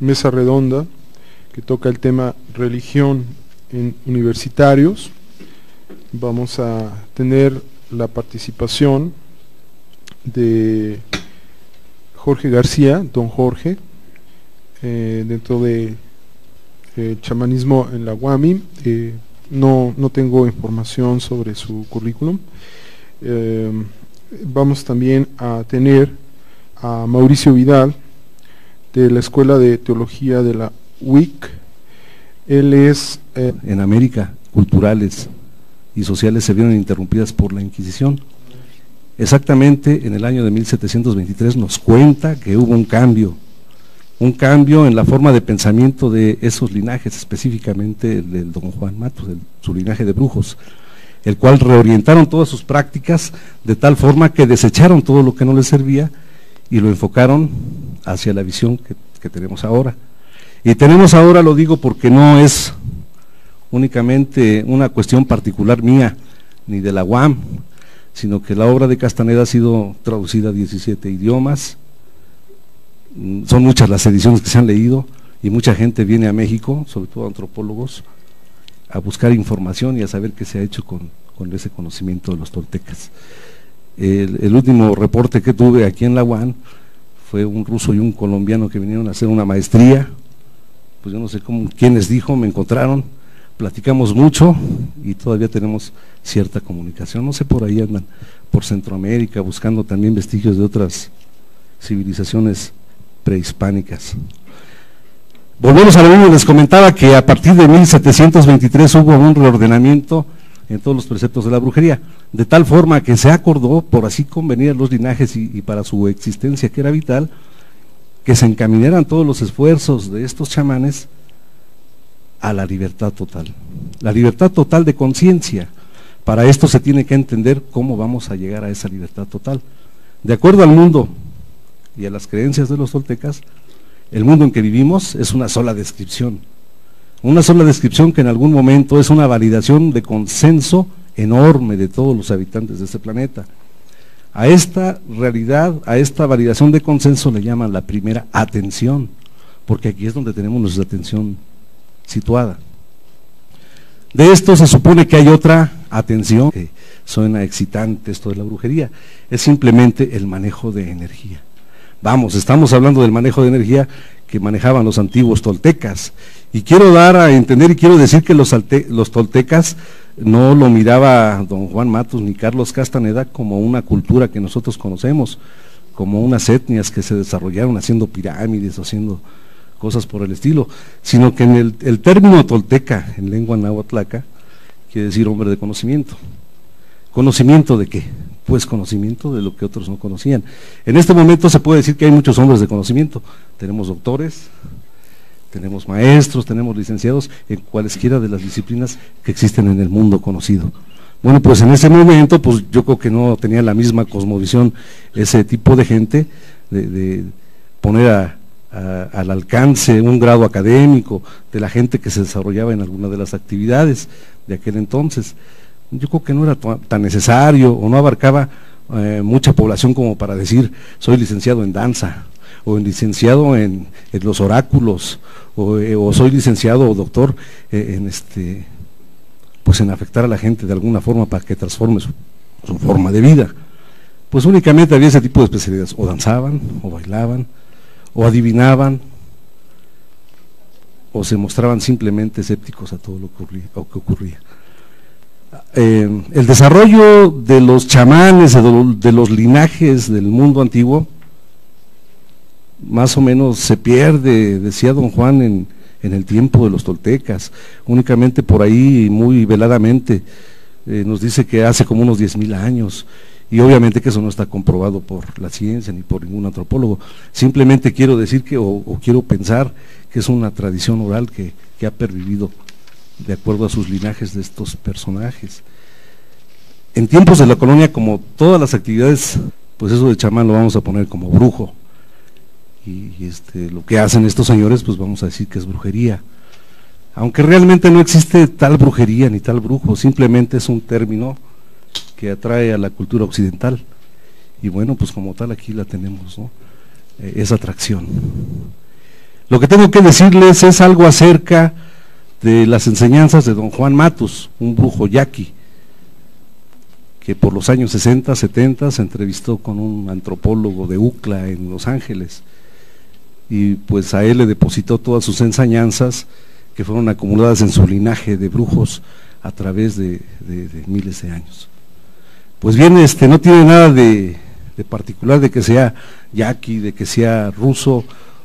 mesa redonda que toca el tema religión en universitarios. Vamos a tener la participación de Jorge García, don Jorge, dentro de chamanismo en la UAMI. No tengo información sobre su currículum. Vamos también a tener a Mauricio Vidal, de la Escuela de Teología de la UIC. Él es... En América, culturales y sociales se vieron interrumpidas por la Inquisición. Exactamente en el año de 1723 nos cuenta que hubo un cambio en la forma de pensamiento de esos linajes, específicamente el del don Juan Matus, su linaje de brujos, el cual reorientaron todas sus prácticas de tal forma que desecharon todo lo que no les servía y lo enfocaron hacia la visión que tenemos ahora. Y tenemos ahora, lo digo porque no es únicamente una cuestión particular mía, ni de la UAM, sino que la obra de Castaneda ha sido traducida a 17 idiomas, son muchas las ediciones que se han leído, y mucha gente viene a México, sobre todo antropólogos, a buscar información y a saber qué se ha hecho con ese conocimiento de los toltecas. El último reporte que tuve aquí en la UAM fue un ruso y un colombiano que vinieron a hacer una maestría, pues yo no sé quién les dijo, me encontraron, platicamos mucho y todavía tenemos cierta comunicación. No sé, por ahí andan por Centroamérica buscando también vestigios de otras civilizaciones prehispánicas. Volvemos a lo mismo, les comentaba que a partir de 1723 hubo un reordenamiento en todos los preceptos de la brujería, de tal forma que se acordó, por así convenir a los linajes y para su existencia que era vital, que se encaminaran todos los esfuerzos de estos chamanes a la libertad total de conciencia. Para esto se tiene que entender cómo vamos a llegar a esa libertad total. De acuerdo al mundo y a las creencias de los toltecas, el mundo en que vivimos es una sola descripción que en algún momento es una validación de consenso enorme de todos los habitantes de este planeta. A esta realidad, a esta validación de consenso le llaman la primera atención, porque aquí es donde tenemos nuestra atención situada. De esto se supone que hay otra atención, que suena excitante esto de la brujería, es simplemente el manejo de energía. Vamos, estamos hablando del manejo de energía que manejaban los antiguos toltecas, y quiero dar a entender y quiero decir que los toltecas no lo miraba don Juan Matus ni Carlos Castaneda como una cultura que nosotros conocemos, como unas etnias que se desarrollaron haciendo pirámides, haciendo cosas por el estilo, sino que en el término tolteca, en lengua náhuatlaca, quiere decir hombre de conocimiento. ¿Conocimiento de qué? Pues conocimiento de lo que otros no conocían. En este momento se puede decir que hay muchos hombres de conocimiento, tenemos doctores, tenemos maestros, tenemos licenciados en cualesquiera de las disciplinas que existen en el mundo conocido. Bueno, pues en ese momento, pues yo creo que no tenía la misma cosmovisión ese tipo de gente, de poner al alcance un grado académico de la gente que se desarrollaba en alguna de las actividades de aquel entonces. Yo creo que no era tan necesario o no abarcaba mucha población como para decir soy licenciado en danza o licenciado en los oráculos o soy licenciado o doctor pues en afectar a la gente de alguna forma para que transforme su forma de vida. Pues únicamente había ese tipo de especialidades, o danzaban, o bailaban, o adivinaban, o se mostraban simplemente escépticos a todo lo que ocurría. El desarrollo de los chamanes, de los linajes del mundo antiguo, más o menos se pierde, decía don Juan, en el tiempo de los toltecas. Únicamente por ahí, muy veladamente, nos dice que hace como unos 10,000 años, y obviamente que eso no está comprobado por la ciencia ni por ningún antropólogo. Simplemente quiero decir que, o quiero pensar que es una tradición oral que ha pervivido de acuerdo a sus linajes de estos personajes. En tiempos de la colonia, como todas las actividades, pues eso de chamán lo vamos a poner como brujo, y lo que hacen estos señores, pues vamos a decir que es brujería, aunque realmente no existe tal brujería ni tal brujo, simplemente es un término que atrae a la cultura occidental, y bueno, pues como tal aquí la tenemos, ¿no? Esa atracción. Lo que tengo que decirles es algo acerca de las enseñanzas de don Juan Matus, un brujo yaqui, que por los años 60, 70 se entrevistó con un antropólogo de UCLA en Los Ángeles, y pues a él le depositó todas sus enseñanzas que fueron acumuladas en su linaje de brujos a través de miles de años. Pues bien, no tiene nada de particular de que sea yaqui, de que sea ruso,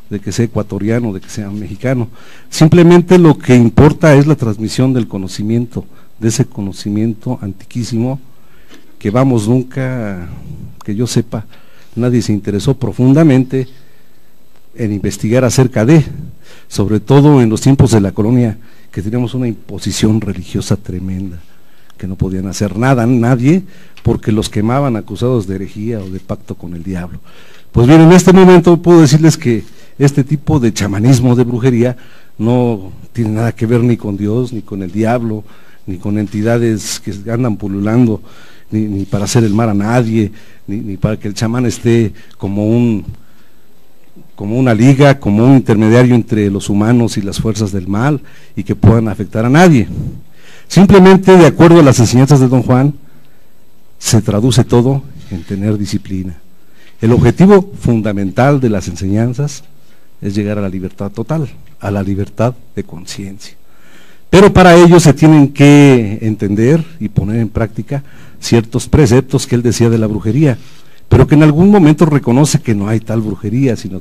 de que sea ecuatoriano, de que sea mexicano. Simplemente lo que importa es la transmisión del conocimiento, de ese conocimiento antiquísimo que vamos, nunca, que yo sepa, nadie se interesó profundamente en investigar acerca de, sobre todo en los tiempos de la colonia, que teníamos una imposición religiosa tremenda, que no podían hacer nada, nadie, porque los quemaban acusados de herejía o de pacto con el diablo. Pues bien, en este momento puedo decirles que este tipo de chamanismo, de brujería, no tiene nada que ver ni con Dios, ni con el diablo, ni con entidades que andan pululando, ni para hacer el mal a nadie, ni para que el chamán esté como una liga, como un intermediario entre los humanos y las fuerzas del mal, y que puedan afectar a nadie. Simplemente, de acuerdo a las enseñanzas de don Juan, se traduce todo en tener disciplina. El objetivo fundamental de las enseñanzas es llegar a la libertad total, a la libertad de conciencia. Pero para ello se tienen que entender y poner en práctica ciertos preceptos que él decía de la brujería, pero que en algún momento reconoce que no hay tal brujería, sino